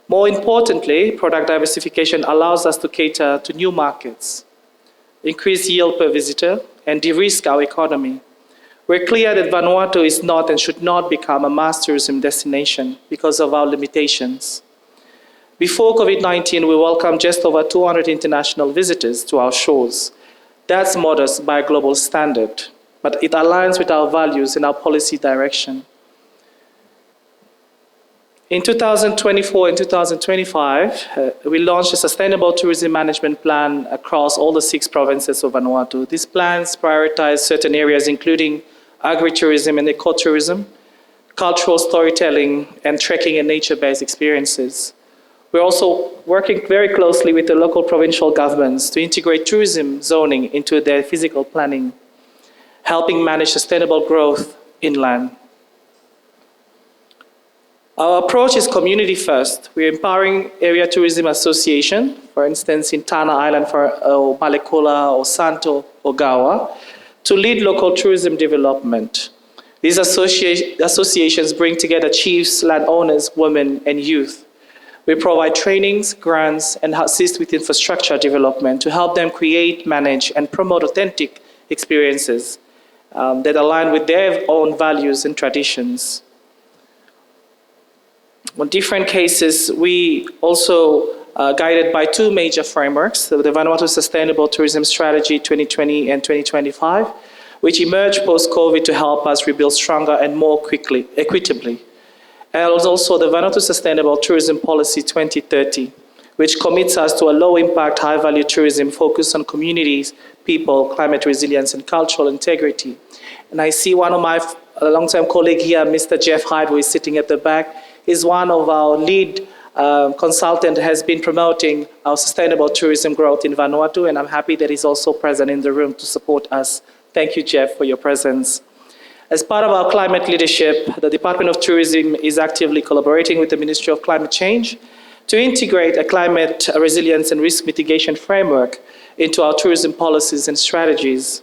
More importantly, product diversification allows us to cater to new markets, increase yield per visitor, and de-risk our economy. We're clear that Vanuatu is not and should not become a mass tourism destination because of our limitations. Before COVID-19, we welcomed just over 200 international visitors to our shores. That's modest by a global standard, but it aligns with our values and our policy direction. In 2024 and 2025, we launched a sustainable tourism management plan across all the 6 provinces of Vanuatu. These plans prioritize certain areas including agritourism and ecotourism, cultural storytelling, and trekking and nature-based experiences. We're also working very closely with the local provincial governments to integrate tourism zoning into their physical planning, helping manage sustainable growth inland. Our approach is community first. We're empowering area tourism association, for instance, in Tana Island or Malekula or Santo or Gawa, to lead local tourism development. These associations bring together chiefs, landowners, women, and youth. We provide trainings, grants, and assist with infrastructure development to help them create, manage, and promote authentic experiences that align with their own values and traditions. On different cases, we also guided by 2 major frameworks, the Vanuatu Sustainable Tourism Strategy 2020 and 2025, which emerged post-COVID to help us rebuild stronger and more quickly, equitably. And also the Vanuatu Sustainable Tourism Policy 2030, which commits us to a low-impact, high-value tourism focused on communities, people, climate resilience, and cultural integrity. And I see one of my long-time colleagues here, Mr. Jeff Hyde, who is sitting at the back, is one of our lead consultant, has been promoting our sustainable tourism growth in Vanuatu, and I'm happy that he's also present in the room to support us. Thank you, Jeff, for your presence. As part of our climate leadership, the Department of Tourism is actively collaborating with the Ministry of Climate Change to integrate a climate resilience and risk mitigation framework into our tourism policies and strategies.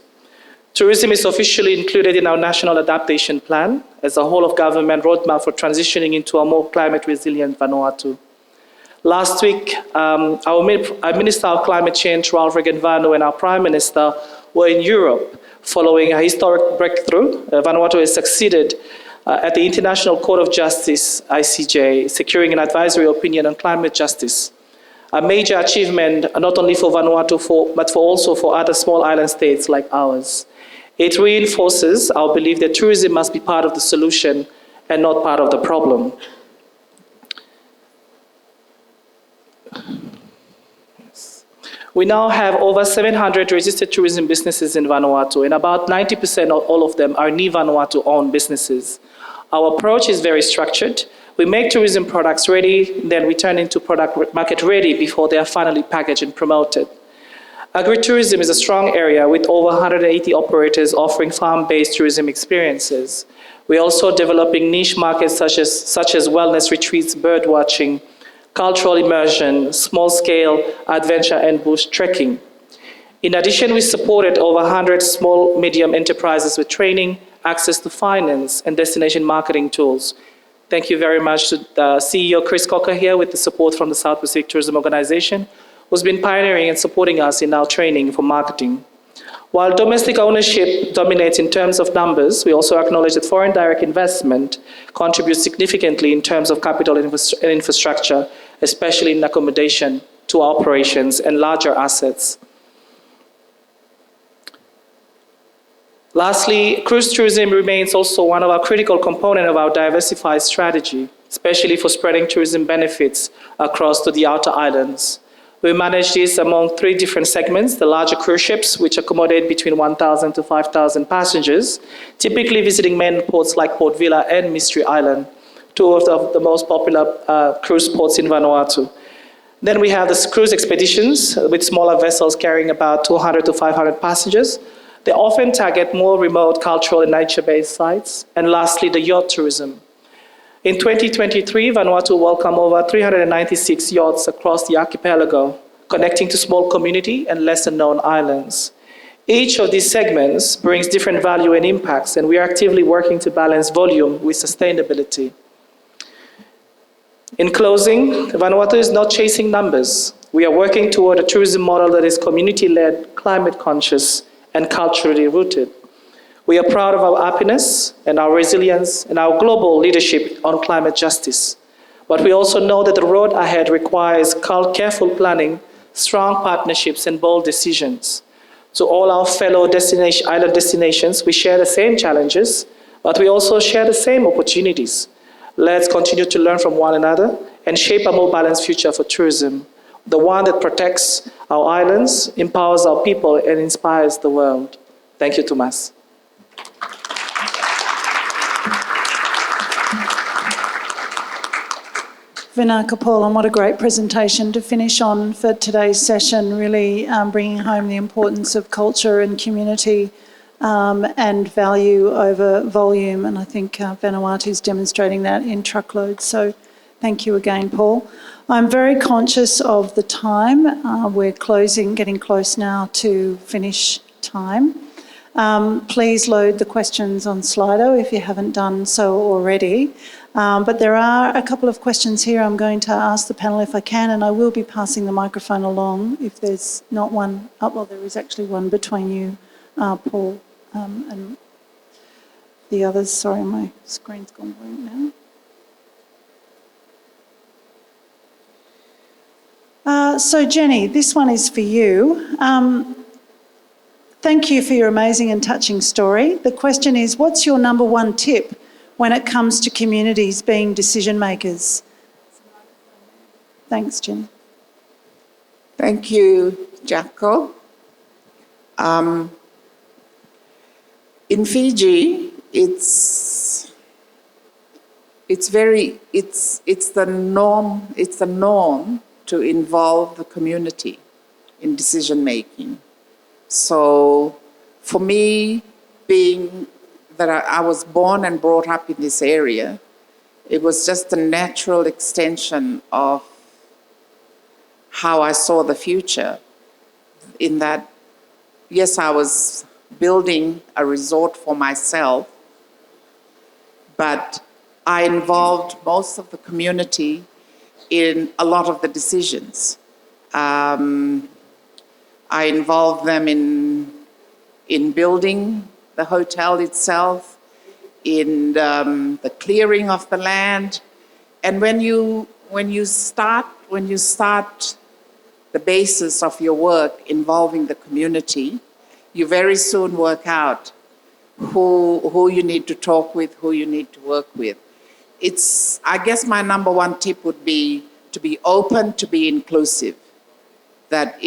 Tourism is officially included in our National Adaptation Plan as a whole-of-government roadmap for transitioning into a more climate-resilient Vanuatu. Last week, our Minister of Climate Change, Ralph Regenvanu, and our Prime Minister were in Europe following a historic breakthrough. Vanuatu has succeeded at the International Court of Justice, ICJ, securing an advisory opinion on climate justice. A major achievement not only for Vanuatu, but also for other small island states like ours. It reinforces our belief that tourism must be part of the solution and not part of the problem. Yes. We now have over 700 registered tourism businesses in Vanuatu, and about 90% of all of them are Vanuatu-owned businesses. Our approach is very structured. We make tourism products ready, then we turn into product market ready before they are finally packaged and promoted. Agritourism is a strong area with over 180 operators offering farm-based tourism experiences. We're also developing niche markets such as wellness retreats, bird watching, cultural immersion, small-scale adventure and bush trekking. In addition, we supported over 100 small, medium enterprises with training, access to finance, and destination marketing tools. Thank you very much to the CEO, Chris Cocker, here with the support from the South Pacific Tourism Organization, who's been pioneering and supporting us in our training for marketing. While domestic ownership dominates in terms of numbers, we also acknowledge that foreign direct investment contributes significantly in terms of capital and infrastructure, especially in accommodation to our operations and larger assets. Lastly, cruise tourism remains also one of our critical components of our diversified strategy, especially for spreading tourism benefits across to the outer islands. We manage this among 3 different segments: the larger cruise ships, which accommodate between 1,000 to 5,000 passengers, typically visiting main ports like Port Vila and Mystery Island, 2 of the most popular cruise ports in Vanuatu. Then we have the cruise expeditions with smaller vessels carrying about 200 to 500 passengers. They often target more remote cultural and nature-based sites. And lastly, the yacht tourism. In 2023, Vanuatu welcomed over 396 yachts across the archipelago, connecting to small community and lesser-known islands. Each of these segments brings different value and impacts, and we are actively working to balance volume with sustainability. In closing, Vanuatu is not chasing numbers. We are working toward a tourism model that is community-led, climate-conscious, and culturally rooted. We are proud of our happiness and our resilience and our global leadership on climate justice. But we also know that the road ahead requires careful planning, strong partnerships, and bold decisions. To all our fellow island destinations, we share the same challenges, but we also share the same opportunities. Let's continue to learn from one another and shape a more balanced future for tourism, the one that protects our islands, empowers our people, and inspires the world. Thank you, Tomas. Vinaka Paul, and what a great presentation to finish on for today's session, really bringing home the importance of culture and community and value over volume. And I think Vanuatu is demonstrating that in truckloads. So thank you again, Paul. I'm very conscious of the time. We're getting close now to finish time. Please load the questions on Slido if you haven't done so already. But there are a couple of questions here I'm going to ask the panel if I can, and I will be passing the microphone along if there's not one. Oh, well, there is actually one between you, Paul, and the others. Sorry, my screen's gone blank now. So Jenny, this one is for you. Thank you for your amazing and touching story. The question is, what's your number one tip when it comes to communities being decision makers? Thanks, Jen. Thank you, Jacko. In Fiji, it's the norm to involve the community in decision making. So for me, being that I was born and brought up in this area, it was just a natural extension of how I saw the future, in that, yes, I was building a resort for myself, but I involved most of the community in a lot of the decisions. I involved them in building the hotel itself, in the clearing of the land. And when you start the basis of your work involving the community, you very soon work out who you need to talk with, who you need to work with. I guess my number one tip would be to be open, to be inclusive, that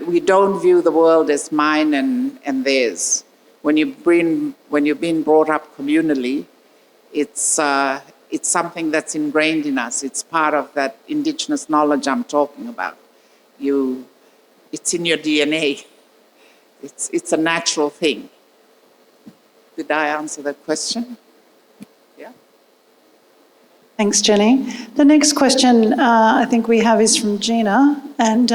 we don't view the world as mine and theirs. When you've been brought up communally, it's something that's ingrained in us. It's part of that indigenous knowledge I'm talking about. It's in your DNA. It's a natural thing. Did I answer that question? Yeah. Thanks, Jenny. The next question I think we have is from Gina, and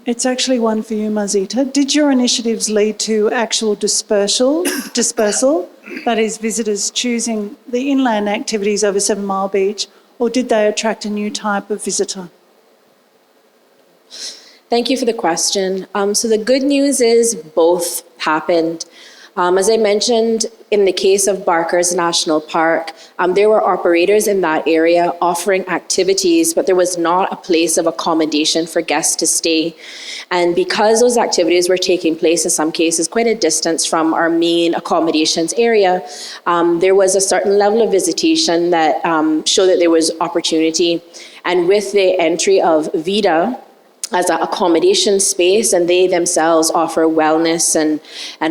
it's actually one for you, Mazita. Did your initiatives lead to actual dispersal, that is, visitors choosing the inland activities over 7 Mile Beach, or did they attract a new type of visitor? Thank you for the question. So the good news is both happened. As I mentioned, in the case of Barker's National Park, there were operators in that area offering activities, but there was not a place of accommodation for guests to stay. And because those activities were taking place, in some cases, quite a distance from our main accommodations area, there was a certain level of visitation that showed that there was opportunity. And with the entry of Vida as an accommodation space, and they themselves offer wellness and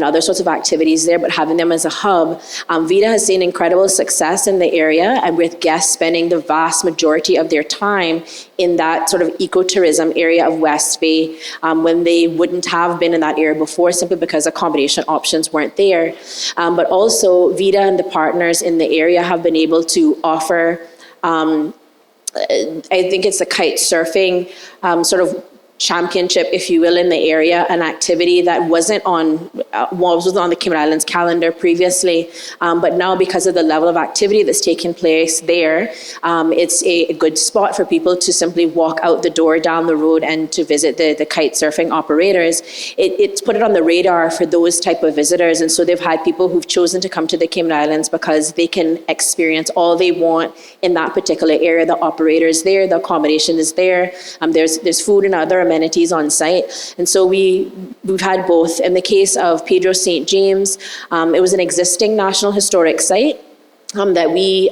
other sorts of activities there, but having them as a hub, Vida has seen incredible success in the area, and with guests spending the vast majority of their time in that sort of ecotourism area of West Bay, when they wouldn't have been in that area before, simply because accommodation options weren't there. But also, Vida and the partners in the area have been able to offer I think it's a kite surfing sort of championship, if you will, in the area, an activity that wasn't on the Cayman Islands calendar previously, but now because of the level of activity that's taken place there, it's a good spot for people to simply walk out the door down the road and to visit the kite surfing operators. It's put it on the radar for those type of visitors, and so they've had people who've chosen to come to the Cayman Islands because they can experience all they want in that particular area. The operator's there, the accommodation is there, there's food and other amenities on site. And so we've had both. In the case of Pedro St. James, it was an existing National Historic Site that we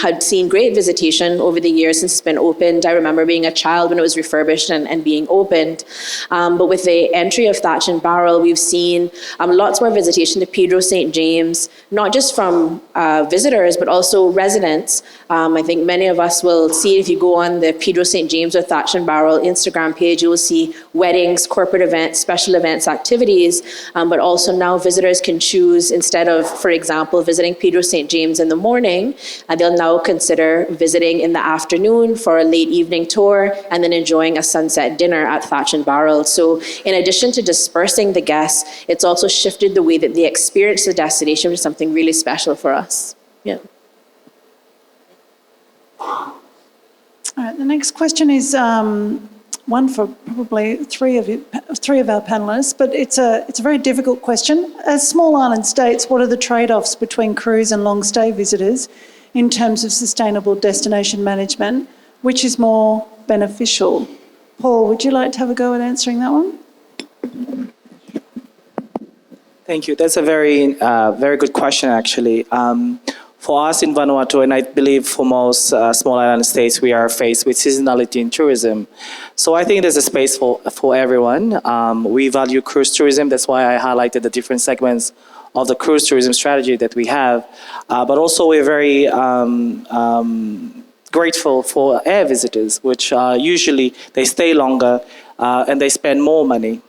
had seen great visitation over the years since it's been opened. I remember being a child when it was refurbished and being opened. But with the entry of Thatch and Barrel, we've seen lots more visitation to Pedro St. James, not just from visitors, but also residents. I think many of us will see, if you go on the Pedro St. James or Thatch and Barrel Instagram page, you will see weddings, corporate events, special events, activities. But also now visitors can choose, instead of, for example, visiting Pedro St. James in the morning, they'll now consider visiting in the afternoon for a late evening tour and then enjoying a sunset dinner at Thatch and Barrel. So in addition to dispersing the guests, it's also shifted the way that they experience the destination, which is something really special for us. Yeah. All right, the next question is one for probably three of our panellists, but it's a very difficult question. As small island states, what are the trade-offs between cruise and long stay visitors in terms of sustainable destination management? Which is more beneficial? Paul, would you like to have a go at answering that one? Thank you. That's a very good question, actually. For us in Vanuatu, and I believe for most small island states, we are faced with seasonality in tourism. So I think there's a space for everyone. We value cruise tourism. That's why I highlighted the different segments of the cruise tourism strategy that we have. But also we're very grateful for air visitors, which usually they stay longer and they spend more money.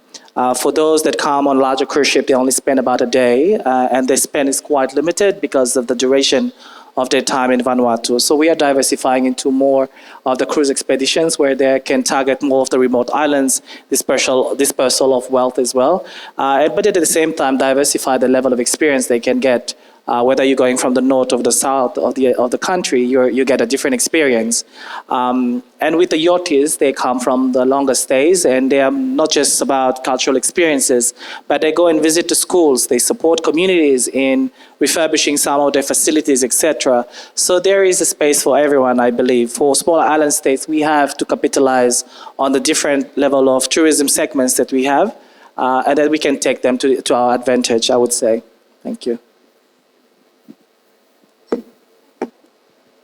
For those that come on larger cruise ship, they only spend about a day, and their spend is quite limited because of the duration of their time in Vanuatu. So we are diversifying into more of the cruise expeditions where they can target more of the remote islands, dispersal of wealth as well. But at the same time, diversify the level of experience they can get. Whether you're going from the north or the south of the country, you get a different experience. And with the yachties, they come from the longer stays, and they are not just about cultural experiences, but they go and visit the schools. They support communities in refurbishing some of their facilities, etc. So there is a space for everyone, I believe. For smaller island states, we have to capitalize on the different level of tourism segments that we have, and that we can take them to our advantage, I would say. Thank you.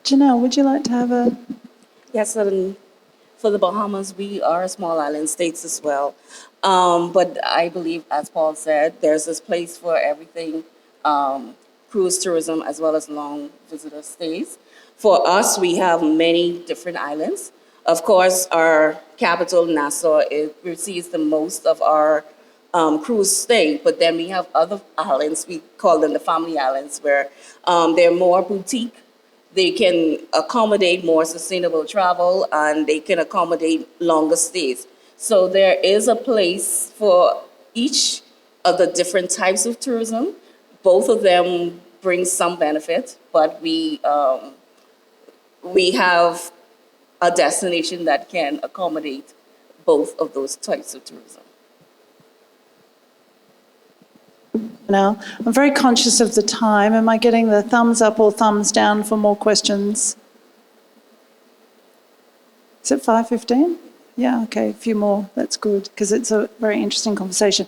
Janel, would you like to have a... Yes, for the Bahamas, we are small island states as well. But I believe, as Paul said, there's this place for everything, cruise tourism as well as long visitor stays. For us, we have many different islands. Of course, our capital, Nassau, it receives the most of our cruise stay, but then we have other islands, we call them the family islands, where they're more boutique. They can accommodate more sustainable travel, and they can accommodate longer stays. So there is a place for each of the different types of tourism. Both of them bring some benefit, but we have a destination that can accommodate both of those types of tourism. Now, I'm very conscious of the time. Am I getting the thumbs up or thumbs down for more questions? Is it 5:15? Yeah, okay, a few more. That's good, because it's a very interesting conversation.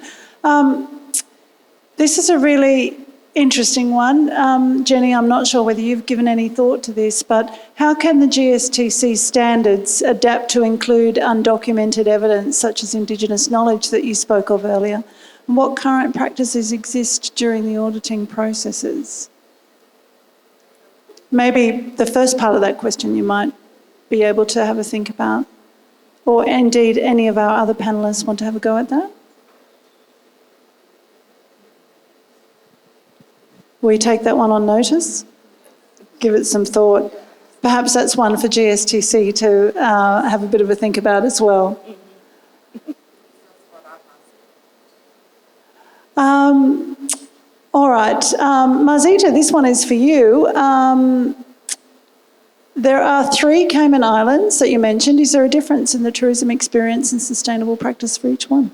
This is a really interesting one. Jenny, I'm not sure whether you've given any thought to this, but how can the GSTC standards adapt to include undocumented evidence, such as Indigenous knowledge that you spoke of earlier? What current practices exist during the auditing processes? Maybe the first part of that question you might be able to have a think about, or indeed any of our other panellists want to have a go at that? We take that one on notice, give it some thought. Perhaps that's one for GSTC to have a bit of a think about as well. All right, Marzita, this one is for you. There are 3 Cayman Islands that you mentioned. Is there a difference in the tourism experience and sustainable practice for each one?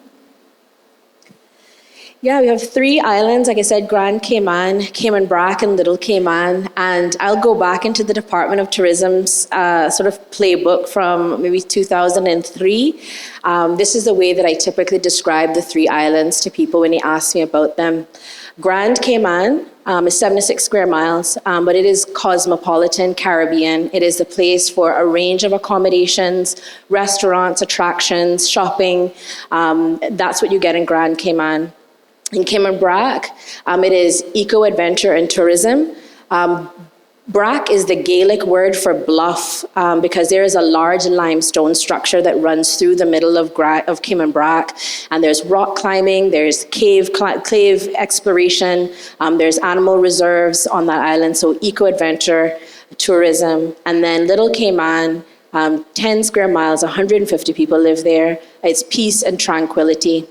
Yeah, we have 3 islands, like I said, Grand Cayman, Cayman Brac, and Little Cayman. And I'll go back into the Department of Tourism's sort of playbook from maybe 2003. This is the way that I typically describe the 3 islands to people when they ask me about them. Grand Cayman is 76 square miles, but it is cosmopolitan Caribbean. It is the place for a range of accommodations, restaurants, attractions, shopping. That's what you get in Grand Cayman. In Cayman Brac, it is eco-adventure and tourism. Brac is the Gaelic word for bluff because there is a large limestone structure that runs through the middle of Cayman Brac, and there's rock climbing, there's cave exploration, there's animal reserves on that island, so eco-adventure, tourism. And then Little Cayman, 10 square miles, 150 people live there. It's peace and tranquility.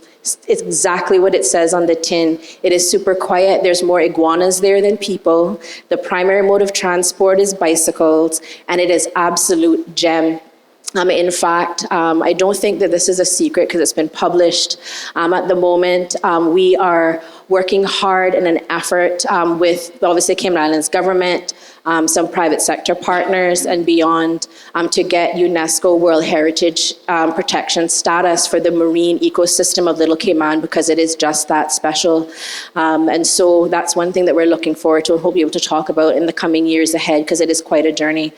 It's exactly what it says on the tin. It is super quiet. There's more iguanas there than people. The primary mode of transport is bicycles, and it is absolute gem. In fact, I don't think that this is a secret because it's been published. At the moment, we are working hard in an effort with obviously Cayman Islands government, some private sector partners and beyond to get UNESCO World Heritage protection status for the marine ecosystem of Little Cayman, because it is just that special. And so that's one thing that we're looking forward to and hope to be able to talk about in the coming years ahead, because it is quite a journey.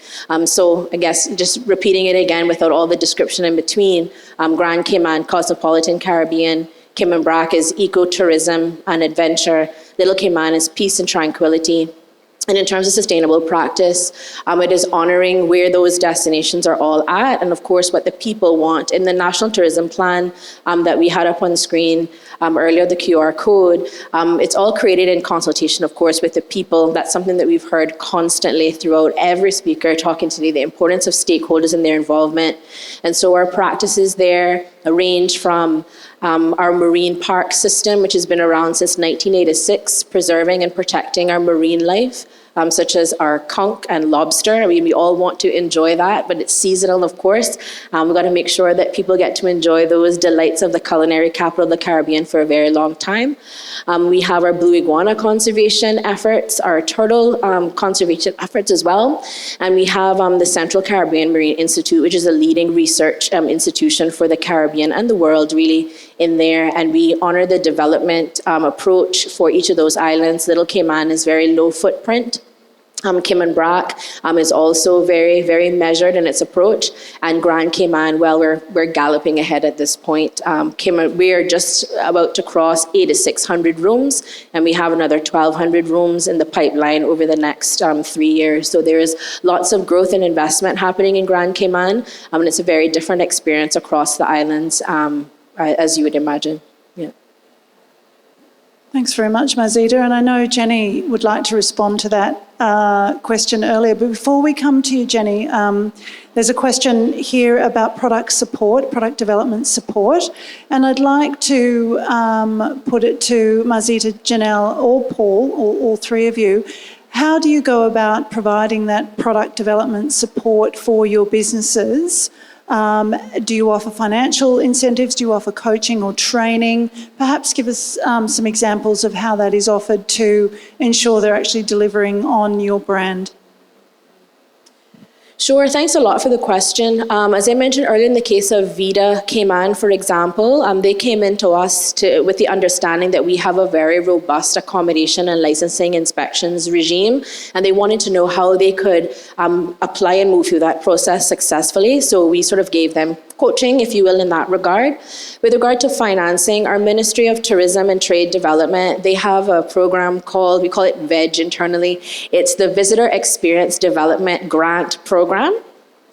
So I guess just repeating it again without all the description in between, Grand Cayman, Cosmopolitan Caribbean, Cayman Brac is ecotourism and adventure. Little Cayman is peace and tranquility. And in terms of sustainable practice, it is honoring where those destinations are all at, and of course what the people want. In the National Tourism Plan that we had up on screen earlier, the QR code, it's all created in consultation, of course, with the people. That's something that we've heard constantly throughout every speaker talking today, the importance of stakeholders and their involvement. And so our practices there range from our marine park system, which has been around since 1986, preserving and protecting our marine life, such as our conch and lobster. I mean, we all want to enjoy that, but it's seasonal, of course. We've got to make sure that people get to enjoy those delights of the culinary capital of the Caribbean for a very long time. We have our blue iguana conservation efforts, our turtle conservation efforts as well. And we have the Central Caribbean Marine Institute, which is a leading research institution for the Caribbean and the world, really, in there. And we honor the development approach for each of those islands. Little Cayman is very low footprint. Cayman Brac is also very, very measured in its approach. And Grand Cayman, well, we're galloping ahead at this point. We're just about to cross 8,600 rooms, and we have another 1,200 rooms in the pipeline over the next 3 years. So there is lots of growth and investment happening in Grand Cayman, and it's a very different experience across the islands, as you would imagine. Yeah. Thanks very much, Mazida. And I know Jenny would like to respond to that question earlier. But before we come to you, Jenny, there's a question here about product support, product development support. And I'd like to put it to Mazida, Janel, or Paul, or all three of you. How do you go about providing that product development support for your businesses? Do you offer financial incentives? Do you offer coaching or training? Perhaps give us some examples of how that is offered to ensure they're actually delivering on your brand. Sure, thanks a lot for the question. As I mentioned earlier, in the case of Vida Cayman, for example, they came into us with the understanding that we have a very robust accommodation and licensing inspections regime, and they wanted to know how they could apply and move through that process successfully. So we sort of gave them coaching, if you will, in that regard. With regard to financing, our Ministry of Tourism and Trade Development, they have a program called, we call it VEG internally. It's the Visitor Experience Development Grant Program.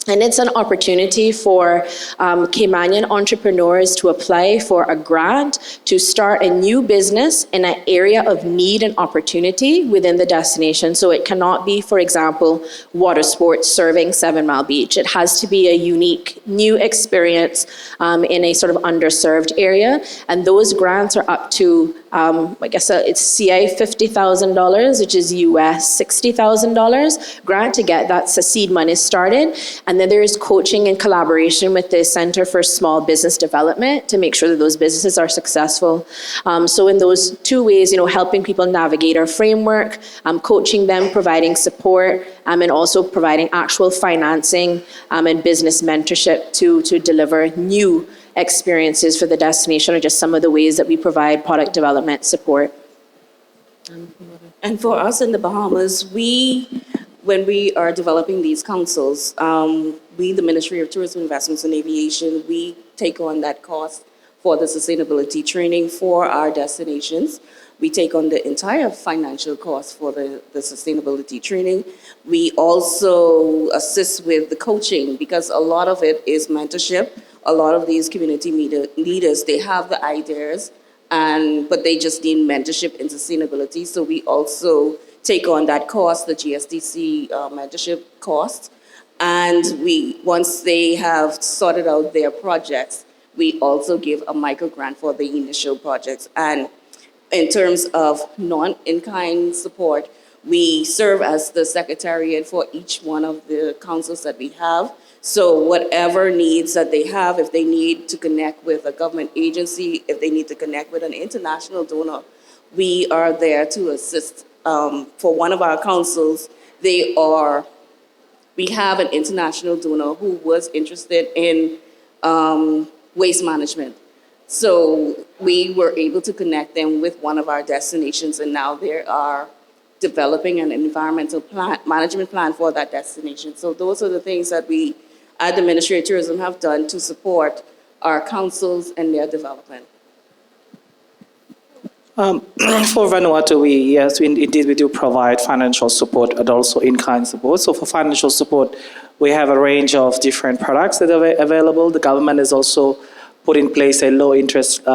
And it's an opportunity for Caymanian entrepreneurs to apply for a grant to start a new business in an area of need and opportunity within the destination. So it cannot be, for example, water sports serving 7 Mile Beach. It has to be a unique new experience in a sort of underserved area. And those grants are up to I guess it's CA $50,000, which is US $60,000 grant to get that seed money started. And then there is coaching and collaboration with the Center for Small Business Development to make sure that those businesses are successful. So in those two ways, helping people navigate our framework, coaching them, providing support, and also providing actual financing and business mentorship to deliver new experiences for the destination, are just some of the ways that we provide product development support. And for us in the Bahamas, when we are developing these councils, we, the Ministry of Tourism, Investments and Aviation, we take on that cost for the sustainability training for our destinations. We take on the entire financial cost for the sustainability training. We also assist with the coaching, because a lot of it is mentorship. A lot of these community leaders, they have the ideas, but they just need mentorship in sustainability. So we also take on that cost, the GSTC mentorship cost. And once they have sorted out their projects, we also give a micro grant for the initial projects. And in terms of non-in-kind support, we serve as the secretariat for each one of the councils that we have. So whatever needs that they have, if they need to connect with a government agency, if they need to connect with an international donor, we are there to assist. For one of our councils, we have an international donor who was interested in waste management. So we were able to connect them with one of our destinations, and now they are developing an environmental management plan for that destination. So those are the things that we at the Ministry of Tourism have done to support our councils and their development. For Vanuatu, indeed we do provide financial support and also in-kind support. So for financial support, we have a range of different products that are available. The government has also put in place a low-interest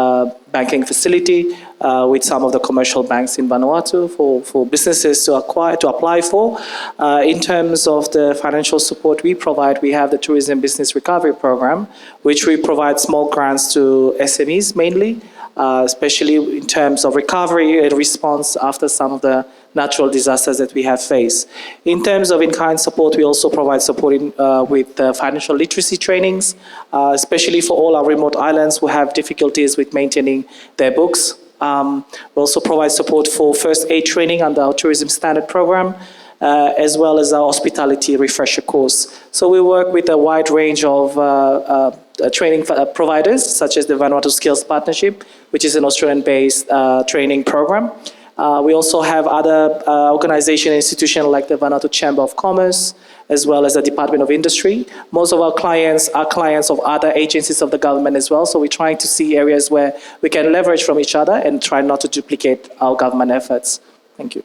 banking facility with some of the commercial banks in Vanuatu for businesses to apply for. In terms of the financial support we provide, we have the Tourism Business Recovery Program, which we provide small grants to SMEs mainly, especially in terms of recovery and response after some of the natural disasters that we have faced. In terms of in-kind support, we also provide support with financial literacy trainings, especially for all our remote islands who have difficulties with maintaining their books. We also provide support for first aid training under our Tourism Standard Program, as well as our hospitality refresher course. So we work with a wide range of training providers, such as the Vanuatu Skills Partnership, which is an Australian-based training program. We also have other organizations and institutions like the Vanuatu Chamber of Commerce, as well as the Department of Industry. Most of our clients are clients of other agencies of the government as well, so we're trying to see areas where we can leverage from each other and try not to duplicate our government efforts. Thank you.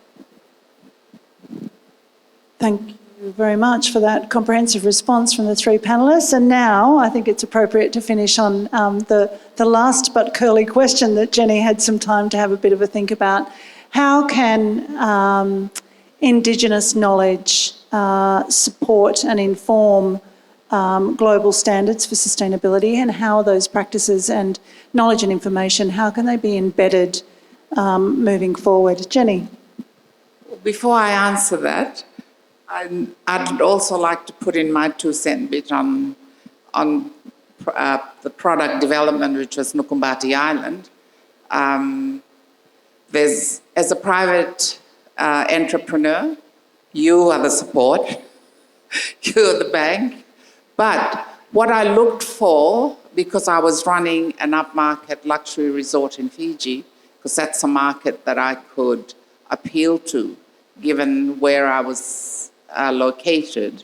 Thank you very much for that comprehensive response from the three panellists. And now I think it's appropriate to finish on the last but curly question that Jenny had some time to have a bit of a think about. How can Indigenous knowledge support and inform global standards for sustainability, and how are those practices and knowledge and information, how can they be embedded moving forward? Jenny? Before I answer that, I'd also like to put in my 2 cent bit on the product development, which was Nukumbati Island. As a private entrepreneur, you are the support, you're the bank. But what I looked for, because I was running an upmarket luxury resort in Fiji, because that's a market that I could appeal to, given where I was located.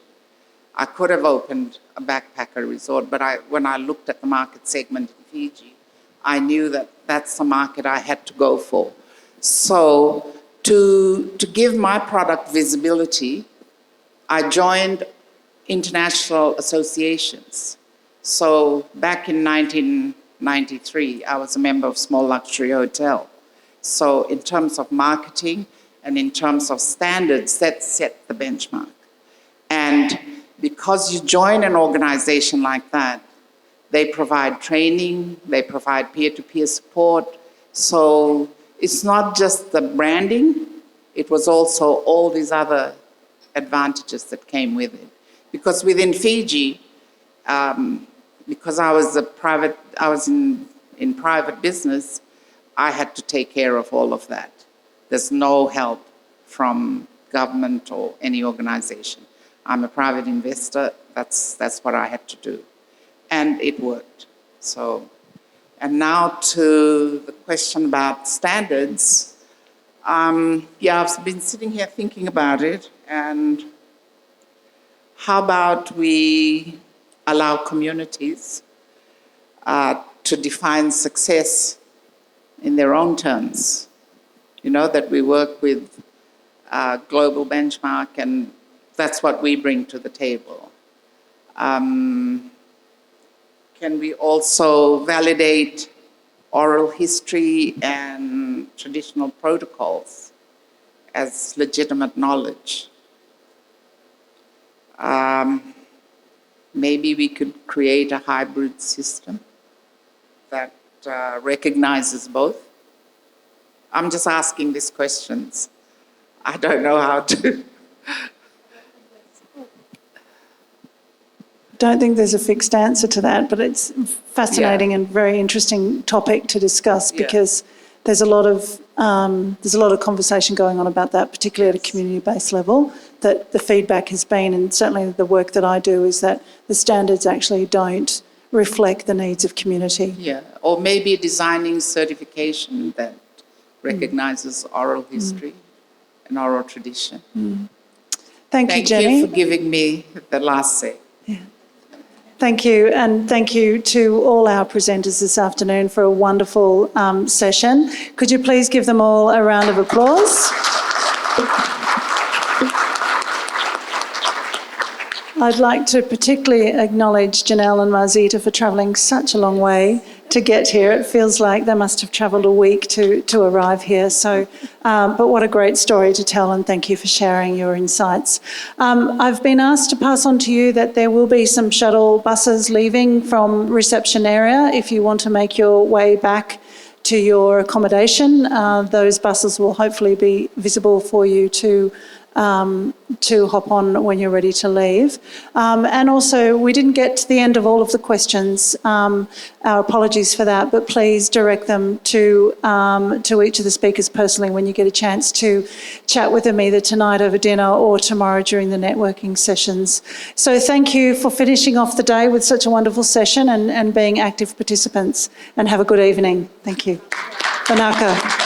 I could have opened a backpacker resort, but when I looked at the market segment in Fiji, I knew that that's the market I had to go for. So to give my product visibility, I joined international associations. So back in 1993, I was a member of Small Luxury Hotel. So in terms of marketing and in terms of standards, that set the benchmark. And because you join an organization like that, they provide training, they provide peer-to-peer support. So it's not just the branding, it was also all these other advantages that came with it. Because within Fiji, because I was in private business, I had to take care of all of that. There's no help from government or any organization. I'm a private investor, that's what I had to do. And it worked. So, and now to the question about standards. I've been sitting here thinking about it, and how about we allow communities to define success in their own terms? You know, that we work with global benchmark, and that's what we bring to the table. Can we also validate oral history and traditional protocols as legitimate knowledge? Maybe we could create a hybrid system that recognizes both. I'm just asking these questions. I don't know how to. Don't think there's a fixed answer to that, but it's fascinating and very interesting topic to discuss, because there's a lot of there's a lot of conversation going on about that, particularly at a community-based level, that the feedback has been, and certainly the work that I do, is that the standards actually don't reflect the needs of community. Yeah, or maybe designing certification that recognizes oral history and oral tradition. Thank you, Jenny. Thank you for giving me the last say. Thank you, and thank you to all our presenters this afternoon for a wonderful session. Could you please give them all a round of applause? I'd like to particularly acknowledge Janel and Marzita for travelling such a long way to get here. It feels like they must have travelled a week to arrive here. So, but what a great story to tell, and thank you for sharing your insights. I've been asked to pass on to you that there will be some shuttle buses leaving from reception area. If you want to make your way back to your accommodation, those buses will hopefully be visible for you to hop on when you're ready to leave. And also, we didn't get to the end of all of the questions. Our apologies for that, but please direct them to each of the speakers personally when you get a chance to chat with them either tonight over dinner or tomorrow during the networking sessions. So thank you for finishing off the day with such a wonderful session and being active participants, and have a good evening. Thank you. Banaka.